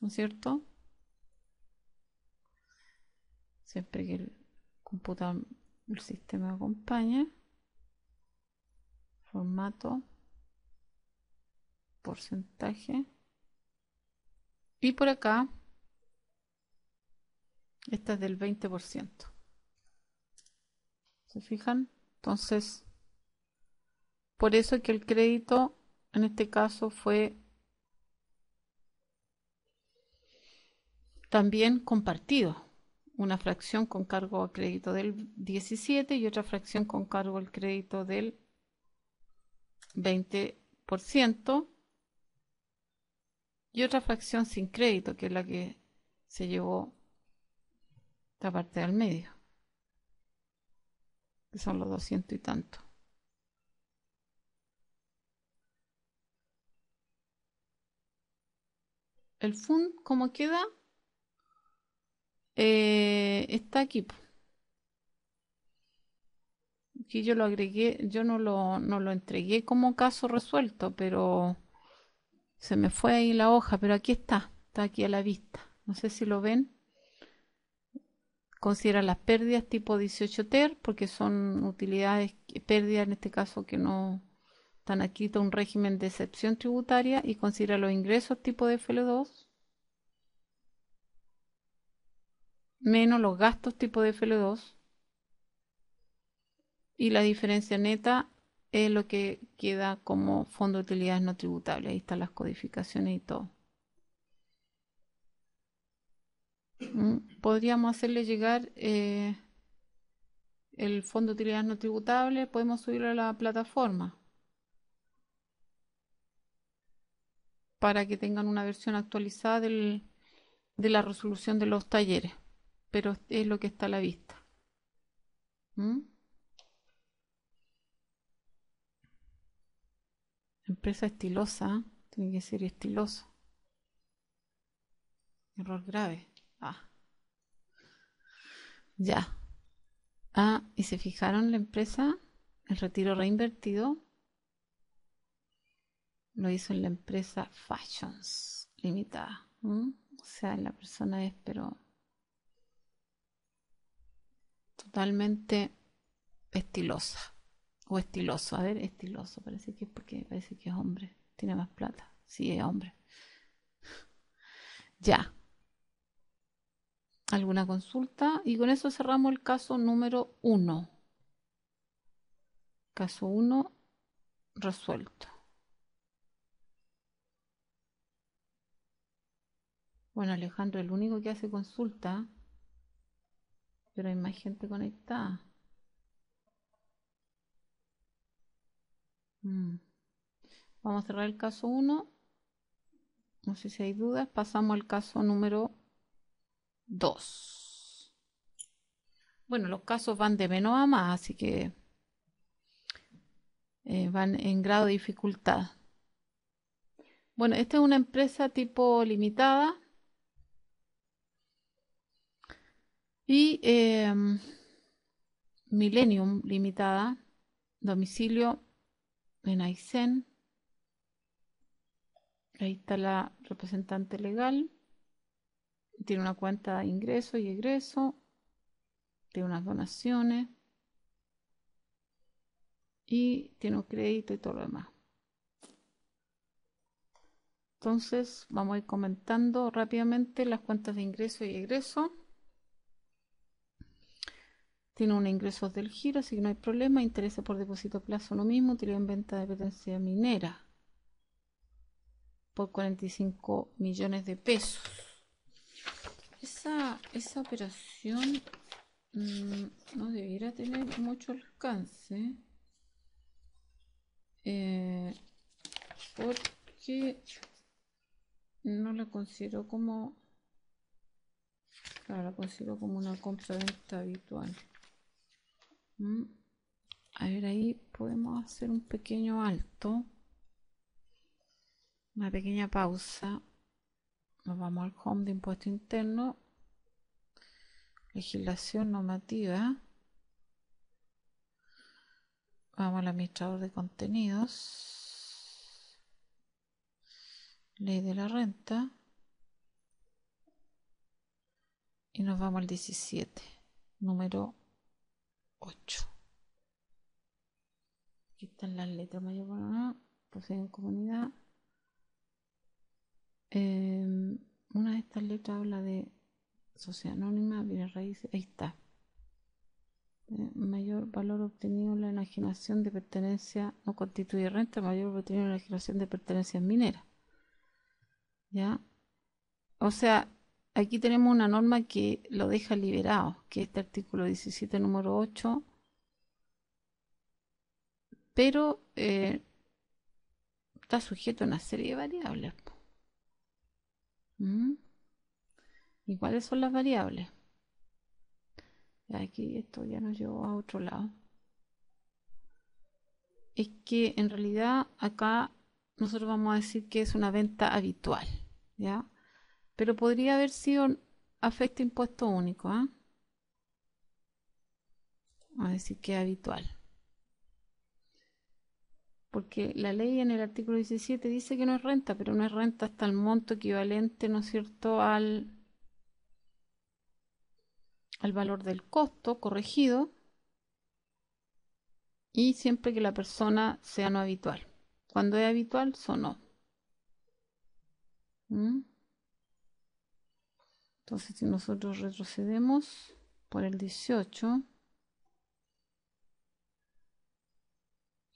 ¿no es cierto? Siempre que el computador, el sistema acompañe. Formato, porcentaje. Y por acá, esta es del 20%. ¿Se fijan? Entonces, por eso es que el crédito en este caso fue también compartido. Una fracción con cargo a crédito del 17 y otra fracción con cargo al crédito del 20% y otra fracción sin crédito, que es la que se llevó esta parte del medio, que son los 200 y tanto. El FUN, ¿cómo queda? Está aquí. Aquí yo lo agregué, yo no lo entregué como caso resuelto, pero se me fue ahí la hoja, pero aquí está aquí a la vista. No sé si lo ven. Considera las pérdidas tipo 18 TER, porque son utilidades, pérdidas en este caso que no están adscritas a un régimen de excepción tributaria, y considera los ingresos tipo de FL2 menos los gastos tipo de FL2, y la diferencia neta es lo que queda como fondo de utilidades no tributables. Ahí están las codificaciones y todo. Podríamos hacerle llegar el fondo de utilidades no tributables, podemos subirlo a la plataforma para que tengan una versión actualizada de la resolución de los talleres, pero es lo que está a la vista. Empresa estilosa, tiene que ser estiloso. Error grave. Ya. Y se fijaron la empresa, el retiro reinvertido lo hizo en la empresa Fashions Limitada. O sea, la persona es, pero totalmente estilosa. O estiloso, a ver, estiloso, parece que es porque parece que es hombre, tiene más plata. Sí, es hombre. Ya. ¿Alguna consulta? Y con eso cerramos el caso número 1. Caso 1 resuelto. Bueno, Alejandro, el único que hace consulta, pero hay más gente conectada. Vamos a cerrar el caso 1. No sé si hay dudas. Pasamos al caso número 2. Bueno, los casos van de menos a más, así que van en grado de dificultad. Bueno, esta es una empresa tipo limitada y Millennium Limitada, domicilio en Aysén, Ahí está la representante legal. Tiene una cuenta de ingreso y egreso. Tiene unas donaciones. Y tiene un crédito y todo lo demás. Entonces vamos a ir comentando rápidamente las cuentas de ingreso y egreso. Tiene unos ingresos del giro, así que no hay problema. Intereses por depósito a plazo, lo mismo. Utilidad en venta de pertenencia minera por 45 millones de pesos. Esa operación no debiera tener mucho alcance, porque no la considero como, claro, la considero como una compra-venta habitual. A ver, ahí podemos hacer un pequeño alto, una pequeña pausa. Nos vamos al home de impuesto interno, legislación normativa. Vamos al administrador de contenidos, ley de la renta, y nos vamos al 17, número 8. Aquí están las letras mayor, poseen en comunidad. Una de estas letras habla de sociedad anónima, bienes raíces, ahí está. Mayor valor obtenido en la enajenación de pertenencia no constituye renta, mayor obtenido en la enajenación de pertenencias mineras. ¿Ya? O sea, aquí tenemos una norma que lo deja liberado, que es este artículo 17, número 8, pero está sujeto a una serie de variables. ¿Y cuáles son las variables? Aquí esto ya nos llevó a otro lado. Es que en realidad acá nosotros vamos a decir que es una venta habitual, ¿ya? Pero podría haber sido afecto impuesto único, ¿ah? Vamos a decir que es habitual. Porque la ley en el artículo 17 dice que no es renta, pero no es renta hasta el monto equivalente, ¿no es cierto?, al valor del costo corregido, y siempre que la persona sea no habitual. Cuando es habitual, son no. Entonces, si nosotros retrocedemos por el 18,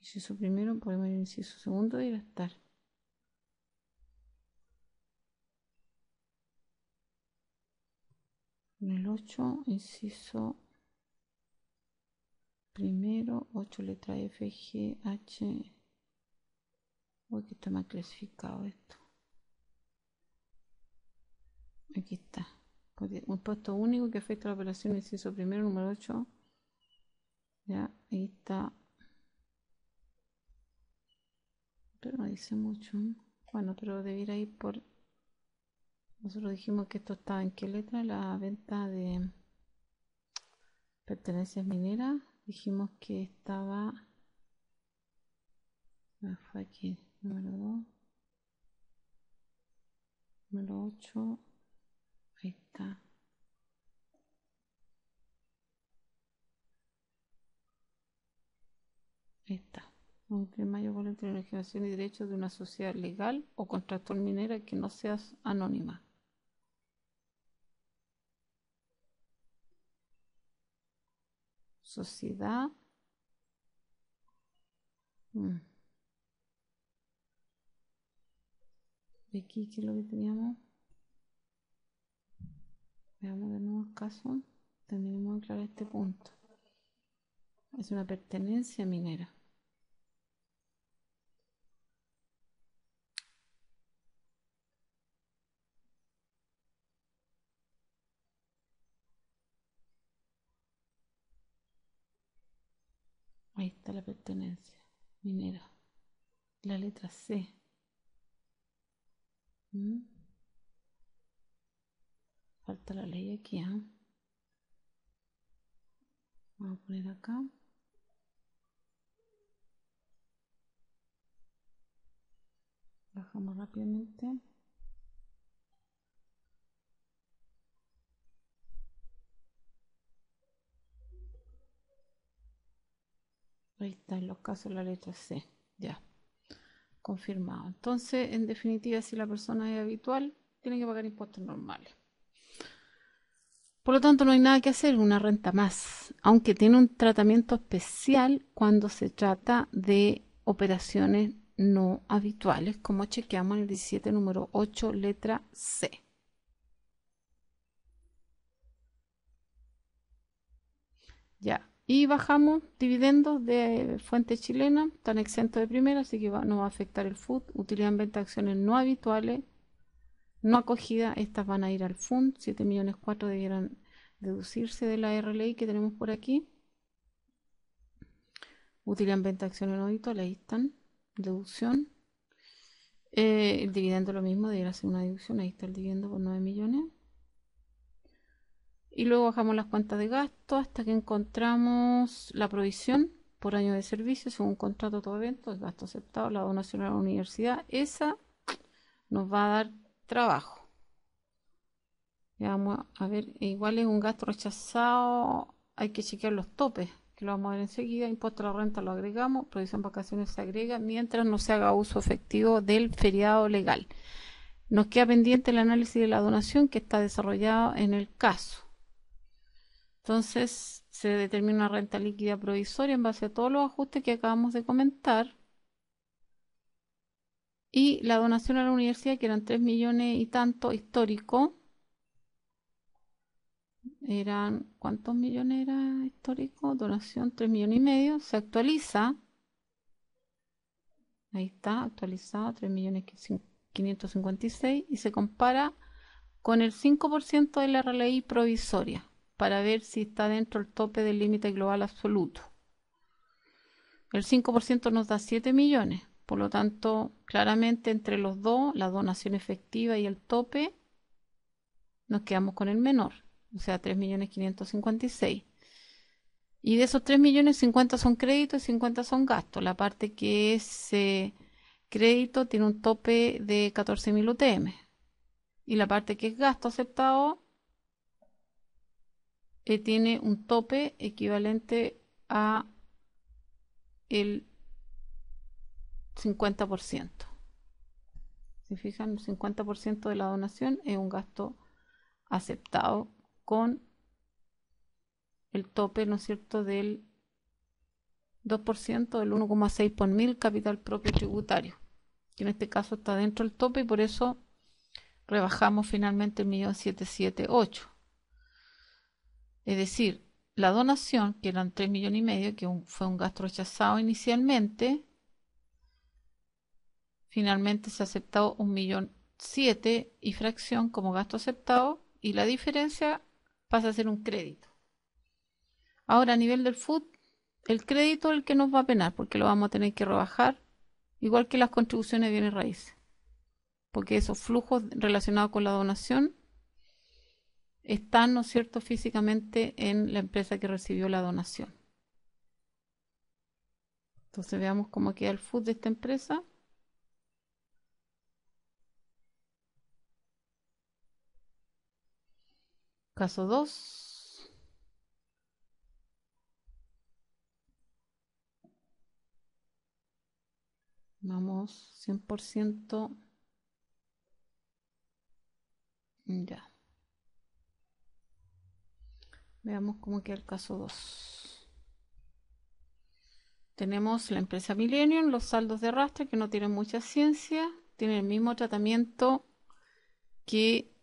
inciso primero, podemos ir al inciso segundo y gastar. En el 8, inciso primero, 8 letra F, G, H. Uy, que está mal clasificado esto. Aquí está. Un impuesto único que afecta a la operación, inciso primero, número 8. Ya, ahí está. Pero no dice mucho. Bueno, pero debiera ir por... Nosotros dijimos que esto estaba en qué letra, la venta de pertenencias mineras. Dijimos que estaba... Fue aquí, número 2. Número 8. Ahí está. Ahí está. Aunque el mayor valor de la legislación y derechos de una sociedad legal o contractual minera que no sea anónima. Sociedad. De aquí, ¿qué es lo que teníamos? Veamos de nuevo el caso. Tendremos que aclarar este punto. Es una pertenencia minera. Ahí está la pertenencia minera. La letra C. Falta la ley aquí, ¿eh? Vamos a poner acá. bajamos rápidamente. Ahí está, en los casos la letra C. Ya, confirmado. Entonces, en definitiva, si la persona es habitual, tiene que pagar impuestos normales. Por lo tanto, no hay nada que hacer, una renta más, aunque tiene un tratamiento especial cuando se trata de operaciones no habituales, como chequeamos en el 17 número 8, letra C. Ya, y bajamos dividendos de fuente chilena, están exentos de primera, así que no va a afectar el FUT. Utilidad en venta de acciones no habituales, no acogida, estas van a ir al FUN, 7 millones 4 debieran deducirse de la RLI que tenemos por aquí. Utilidad en venta de acciones no habituales, ahí están, deducción. El dividendo lo mismo, debería ser una deducción, ahí está el dividendo por 9 millones. Y luego bajamos las cuentas de gasto hasta que encontramos la provisión por año de servicio según contrato todo evento, el gasto aceptado, la donación a la universidad. Esa nos va a dar trabajo. Ya vamos a ver, igual es un gasto rechazado, hay que chequear los topes, que lo vamos a ver enseguida. Impuesto a la renta lo agregamos, provisión vacaciones se agrega mientras no se haga uso efectivo del feriado legal. Nos queda pendiente el análisis de la donación que está desarrollado en el caso. Entonces se determina una renta líquida provisoria en base a todos los ajustes que acabamos de comentar. Y la donación a la universidad, que eran 3 millones y tanto histórico. ¿Cuántos millones era histórico? Donación 3 millones y medio. Se actualiza. Ahí está, actualizado, 3 millones 556. Y se compara con el 5% de la RLI provisoria, para ver si está dentro del tope del límite global absoluto. El 5% nos da 7 millones, por lo tanto, claramente entre los dos, la donación efectiva y el tope, nos quedamos con el menor, o sea, 3.556.000. Y de esos 3 millones, 50 son créditos y 50 son gastos. La parte que es crédito tiene un tope de 14.000 UTM. Y la parte que es gasto aceptado tiene un tope equivalente a el 50%. Si fijan, el 50% de la donación es un gasto aceptado con el tope, ¿no es cierto?, del 2%, del 1,6 por mil capital propio tributario, que en este caso está dentro del tope y por eso rebajamos finalmente el 1.778.000. Es decir, la donación, que eran 3 millones y medio, que fue un gasto rechazado inicialmente, finalmente se ha aceptado 1.000.007 y fracción como gasto aceptado y la diferencia pasa a ser un crédito. Ahora a nivel del FUT, el crédito es el que nos va a penar porque lo vamos a tener que rebajar, igual que las contribuciones de bienes raíces, porque esos flujos relacionados con la donación están, ¿no es cierto?, físicamente en la empresa que recibió la donación. Entonces veamos cómo queda el FUT de esta empresa. Caso 2. Vamos 100%. Ya. Veamos cómo queda el caso 2. Tenemos la empresa Millennium, los saldos de arrastre que no tienen mucha ciencia, tienen el mismo tratamiento que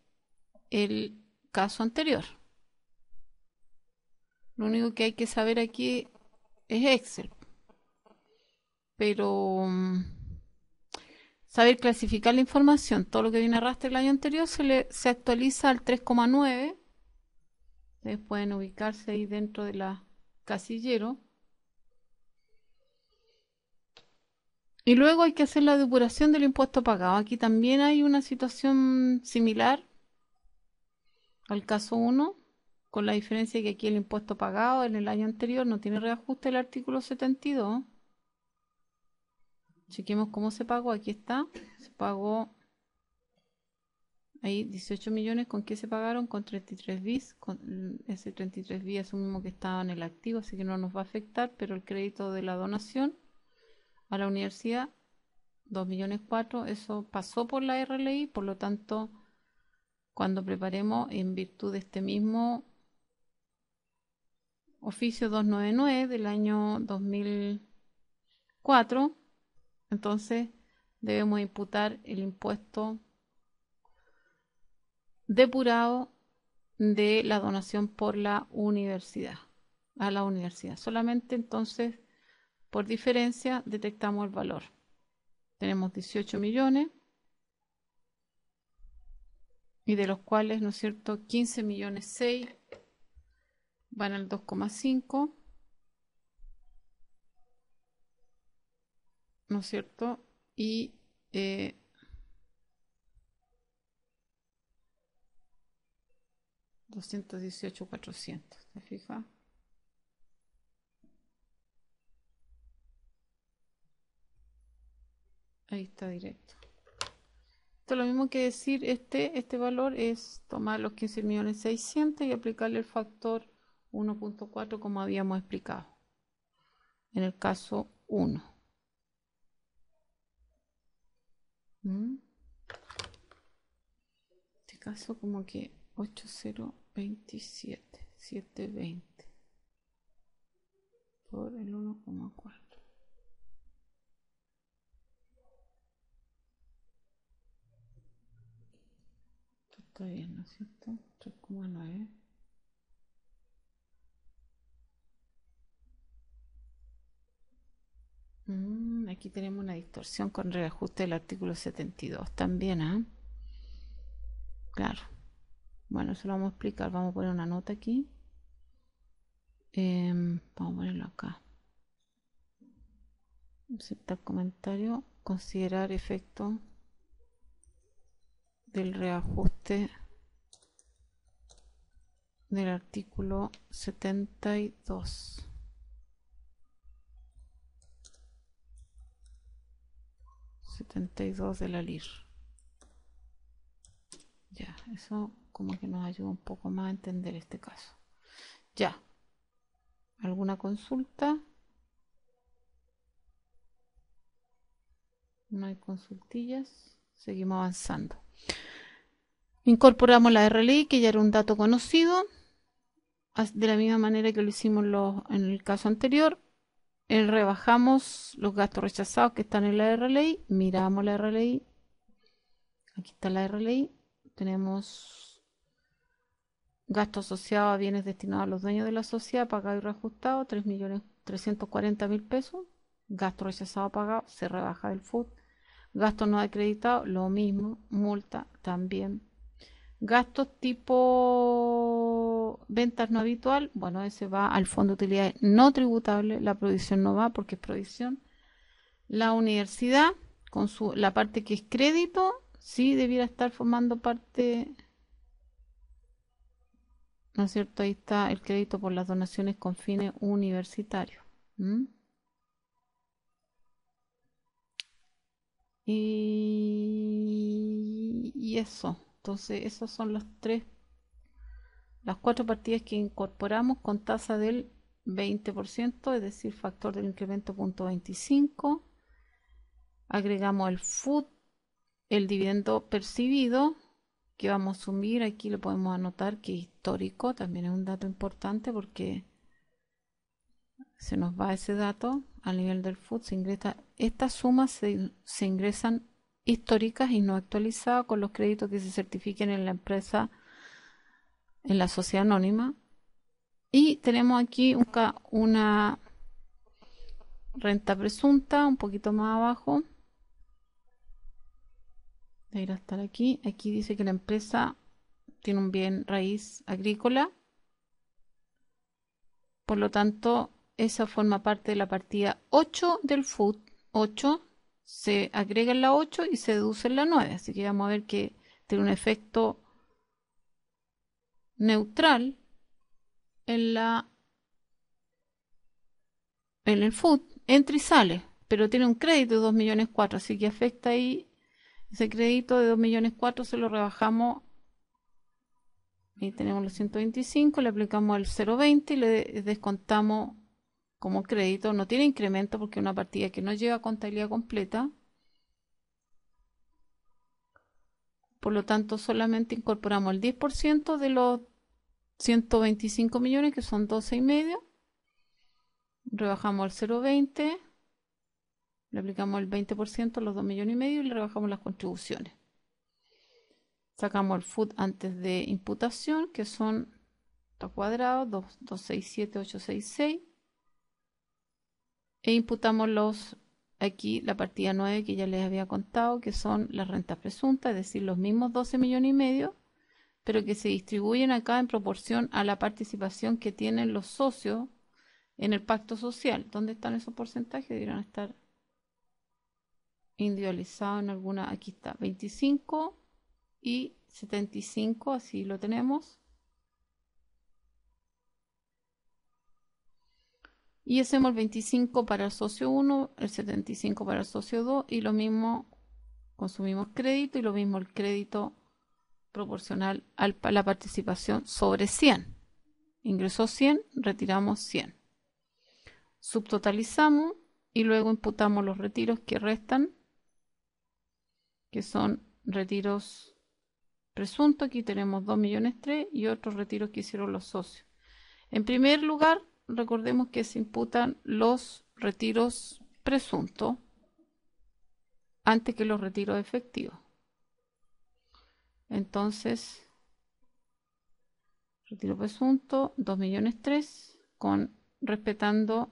el caso anterior. Lo único que hay que saber aquí es Excel, pero saber clasificar la información. Todo lo que viene arrastre el año anterior se actualiza al 3,9. Ustedes pueden ubicarse ahí dentro de la casillero. Y luego hay que hacer la depuración del impuesto pagado. Aquí también hay una situación similar al caso 1, con la diferencia que aquí el impuesto pagado en el año anterior no tiene reajuste el artículo 72. Chequemos cómo se pagó. Aquí está. Se pagó ahí 18 millones. ¿Con qué se pagaron? Con 33 bis. Ese 33 bis es un mismo que estaba en el activo, así que no nos va a afectar. Pero el crédito de la donación a la universidad, 2 millones 4, eso pasó por la RLI. Por lo tanto, cuando preparemos en virtud de este mismo oficio 299 del año 2004, entonces debemos imputar el impuesto depurado de la donación por la universidad, a la universidad. Solamente entonces, por diferencia, detectamos el valor. Tenemos 18 millones y de los cuales, ¿no es cierto?, 15 millones 6 van al 2,5, ¿no es cierto? Y 218.400, ¿te fijas? Ahí está directo. Esto es lo mismo que decir, este valor es tomar los 15.600.000 y aplicarle el factor 1.4 como habíamos explicado en el caso 1. En este caso como que 8027.720 por el 1,4. Esto está bien, ¿no es cierto? 3,9. Aquí tenemos una distorsión con reajuste del artículo 72 también, ¿ah? Claro. Bueno, eso lo vamos a explicar. Vamos a poner una nota aquí. Vamos a ponerlo acá. Aceptar comentario. Considerar efecto del reajuste del artículo 72. 72 de la LIR. Ya, eso como que nos ayuda un poco más a entender este caso. Ya. ¿Alguna consulta? No hay consultillas. Seguimos avanzando. Incorporamos la RLI, que ya era un dato conocido, de la misma manera que lo hicimos en el caso anterior. Rebajamos los gastos rechazados que están en la RLI, miramos la RLI, aquí está la RLI, tenemos gastos asociados a bienes destinados a los dueños de la sociedad, pagado y reajustado, 3.340.000 pesos, gasto rechazado pagado, se rebaja del FUT, gastos no acreditados, lo mismo, multa también. Gastos tipo ventas no habitual, bueno, ese va al fondo de utilidades no tributable, la provisión no va porque es provisión. La universidad, con la parte que es crédito, sí debiera estar formando parte, ¿no es cierto? Ahí está el crédito por las donaciones con fines universitarios. Y eso. Entonces, esas son las 4 partidas que incorporamos con tasa del 20%, es decir, factor del incremento 0.25. Agregamos el FUT, el dividendo percibido, que vamos a asumir. Aquí lo podemos anotar que histórico, también es un dato importante porque se nos va ese dato. Al nivel del FUT se ingresa, estas sumas se ingresan históricas y no actualizadas con los créditos que se certifiquen en la empresa, en la sociedad anónima. Y tenemos aquí una renta presunta un poquito más abajo. De ir hasta aquí. Aquí dice que la empresa tiene un bien raíz agrícola. Por lo tanto, esa forma parte de la partida 8 del FUT. 8 se agrega en la 8 y se deduce en la 9. Así que vamos a ver que tiene un efecto neutral en el FUT. Entra y sale. pero tiene un crédito de 2,4 millones, así que afecta ahí ese crédito de 2,4 millones, se lo rebajamos. Ahí tenemos los 125, le aplicamos el 0,20 y le descontamos como crédito. No tiene incremento porque es una partida que no lleva contabilidad completa. Por lo tanto, solamente incorporamos el 10% de los 125 millones, que son 12,5. Rebajamos el 0,20. Le aplicamos el 20% a los 2,5 millones y le rebajamos las contribuciones. Sacamos el FUT antes de imputación, que son cuadrados, 267,866. E imputamos aquí la partida 9 que ya les había contado, que son las rentas presuntas, es decir, los mismos 12,5 millones, pero que se distribuyen acá en proporción a la participación que tienen los socios en el pacto social. ¿Dónde están esos porcentajes? Deberían estar individualizados en alguna. Aquí está, 25 y 75, así lo tenemos. Y hacemos el 25 para el socio 1, el 75 para el socio 2 y lo mismo consumimos crédito y lo mismo el crédito proporcional a la participación sobre 100. Ingresó 100, retiramos 100. Subtotalizamos y luego imputamos los retiros que restan, que son retiros presuntos. Aquí tenemos 2,3 millones y otros retiros que hicieron los socios. En primer lugar, recordemos que se imputan los retiros presuntos antes que los retiros efectivos. Entonces, retiro presunto, 2,3 millones, respetando,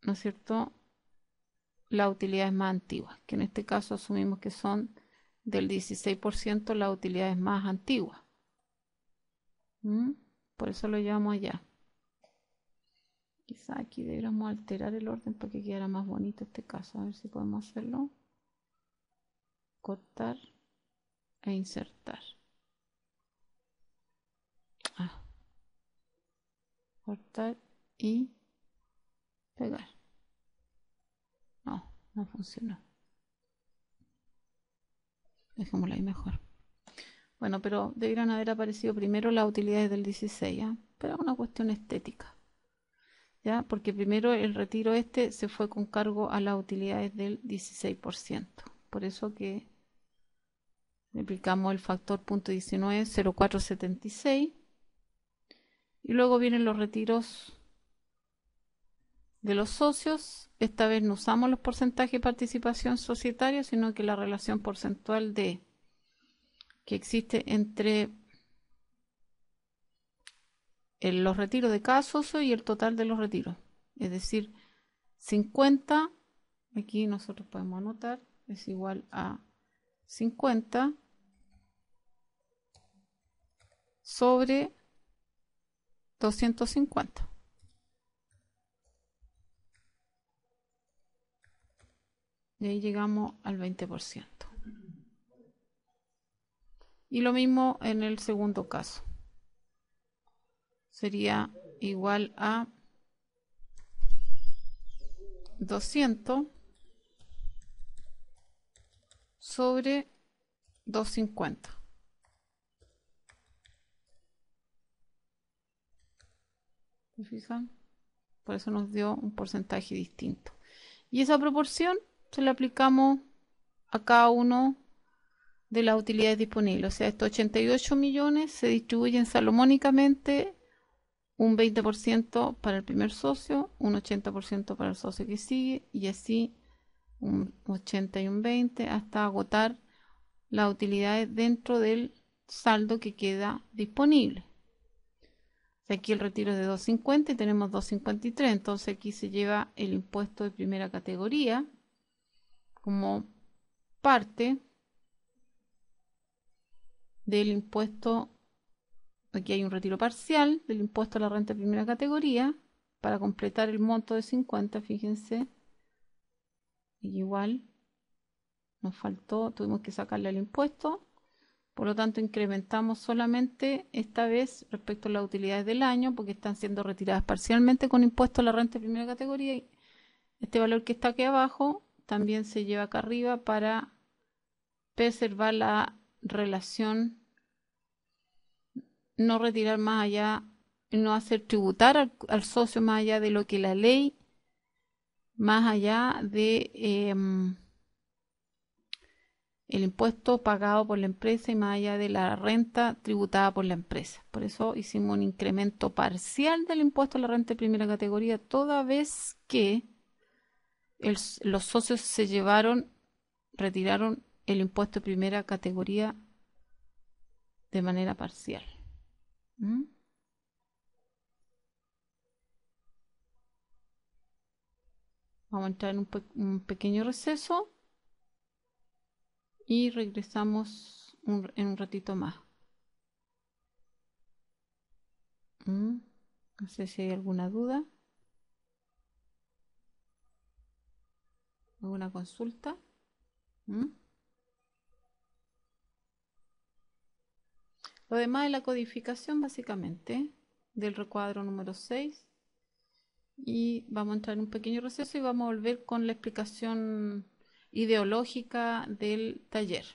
¿no es cierto?, las utilidades más antiguas, que en este caso asumimos que son del 16% las utilidades más antiguas. Por eso lo llevamos allá. Quizá aquí deberíamos alterar el orden para que quedara más bonito este caso. A ver si podemos hacerlo. Cortar e insertar. Cortar y pegar. No funcionó. Dejémoslo ahí mejor. Bueno, pero deberían haber aparecido primero las utilidades del 16, ¿ya? Pero es una cuestión estética, ¿ya? Porque primero el retiro se fue con cargo a las utilidades del 16%. Por eso que le aplicamos el factor .19, 0,476. Y luego vienen los retiros de los socios. Esta vez no usamos los porcentajes de participación societaria, sino que la relación porcentual que existe entre los retiros de cada socio y el total de los retiros. Es decir, 50, aquí nosotros podemos anotar, es igual a 50 sobre 250. Y ahí llegamos al 20%. Y lo mismo en el segundo caso. Sería igual a 200 sobre 250. ¿Se fijan? Por eso nos dio un porcentaje distinto. Y esa proporción se la aplicamos a cada uno de las utilidades disponibles. O sea, estos 88 millones se distribuyen salomónicamente, un 20% para el primer socio, un 80% para el socio que sigue, y así un 80 y un 20 hasta agotar las utilidades dentro del saldo que queda disponible. O sea, aquí el retiro es de 250 y tenemos 253, entonces aquí se lleva el impuesto de primera categoría como parte del impuesto. Aquí hay un retiro parcial del impuesto a la renta de primera categoría para completar el monto de 50, fíjense. Y igual nos faltó, tuvimos que sacarle el impuesto. Por lo tanto, incrementamos solamente esta vez respecto a las utilidades del año, porque están siendo retiradas parcialmente con impuesto a la renta de primera categoría, Este valor que está aquí abajo también se lleva acá arriba para preservar la relación, no retirar más allá, no hacer tributar al socio más allá de lo que la ley, más allá de el impuesto pagado por la empresa y más allá de la renta tributada por la empresa. Por eso hicimos un incremento parcial del impuesto a la renta de primera categoría, toda vez que los socios se retiraron el impuesto de primera categoría de manera parcial. ¿Mm? Vamos a entrar en un pequeño receso y regresamos en un ratito más. No sé si hay alguna duda, alguna consulta. Lo demás es la codificación básicamente del recuadro número 6 y vamos a entrar en un pequeño receso y vamos a volver con la explicación ideológica del taller.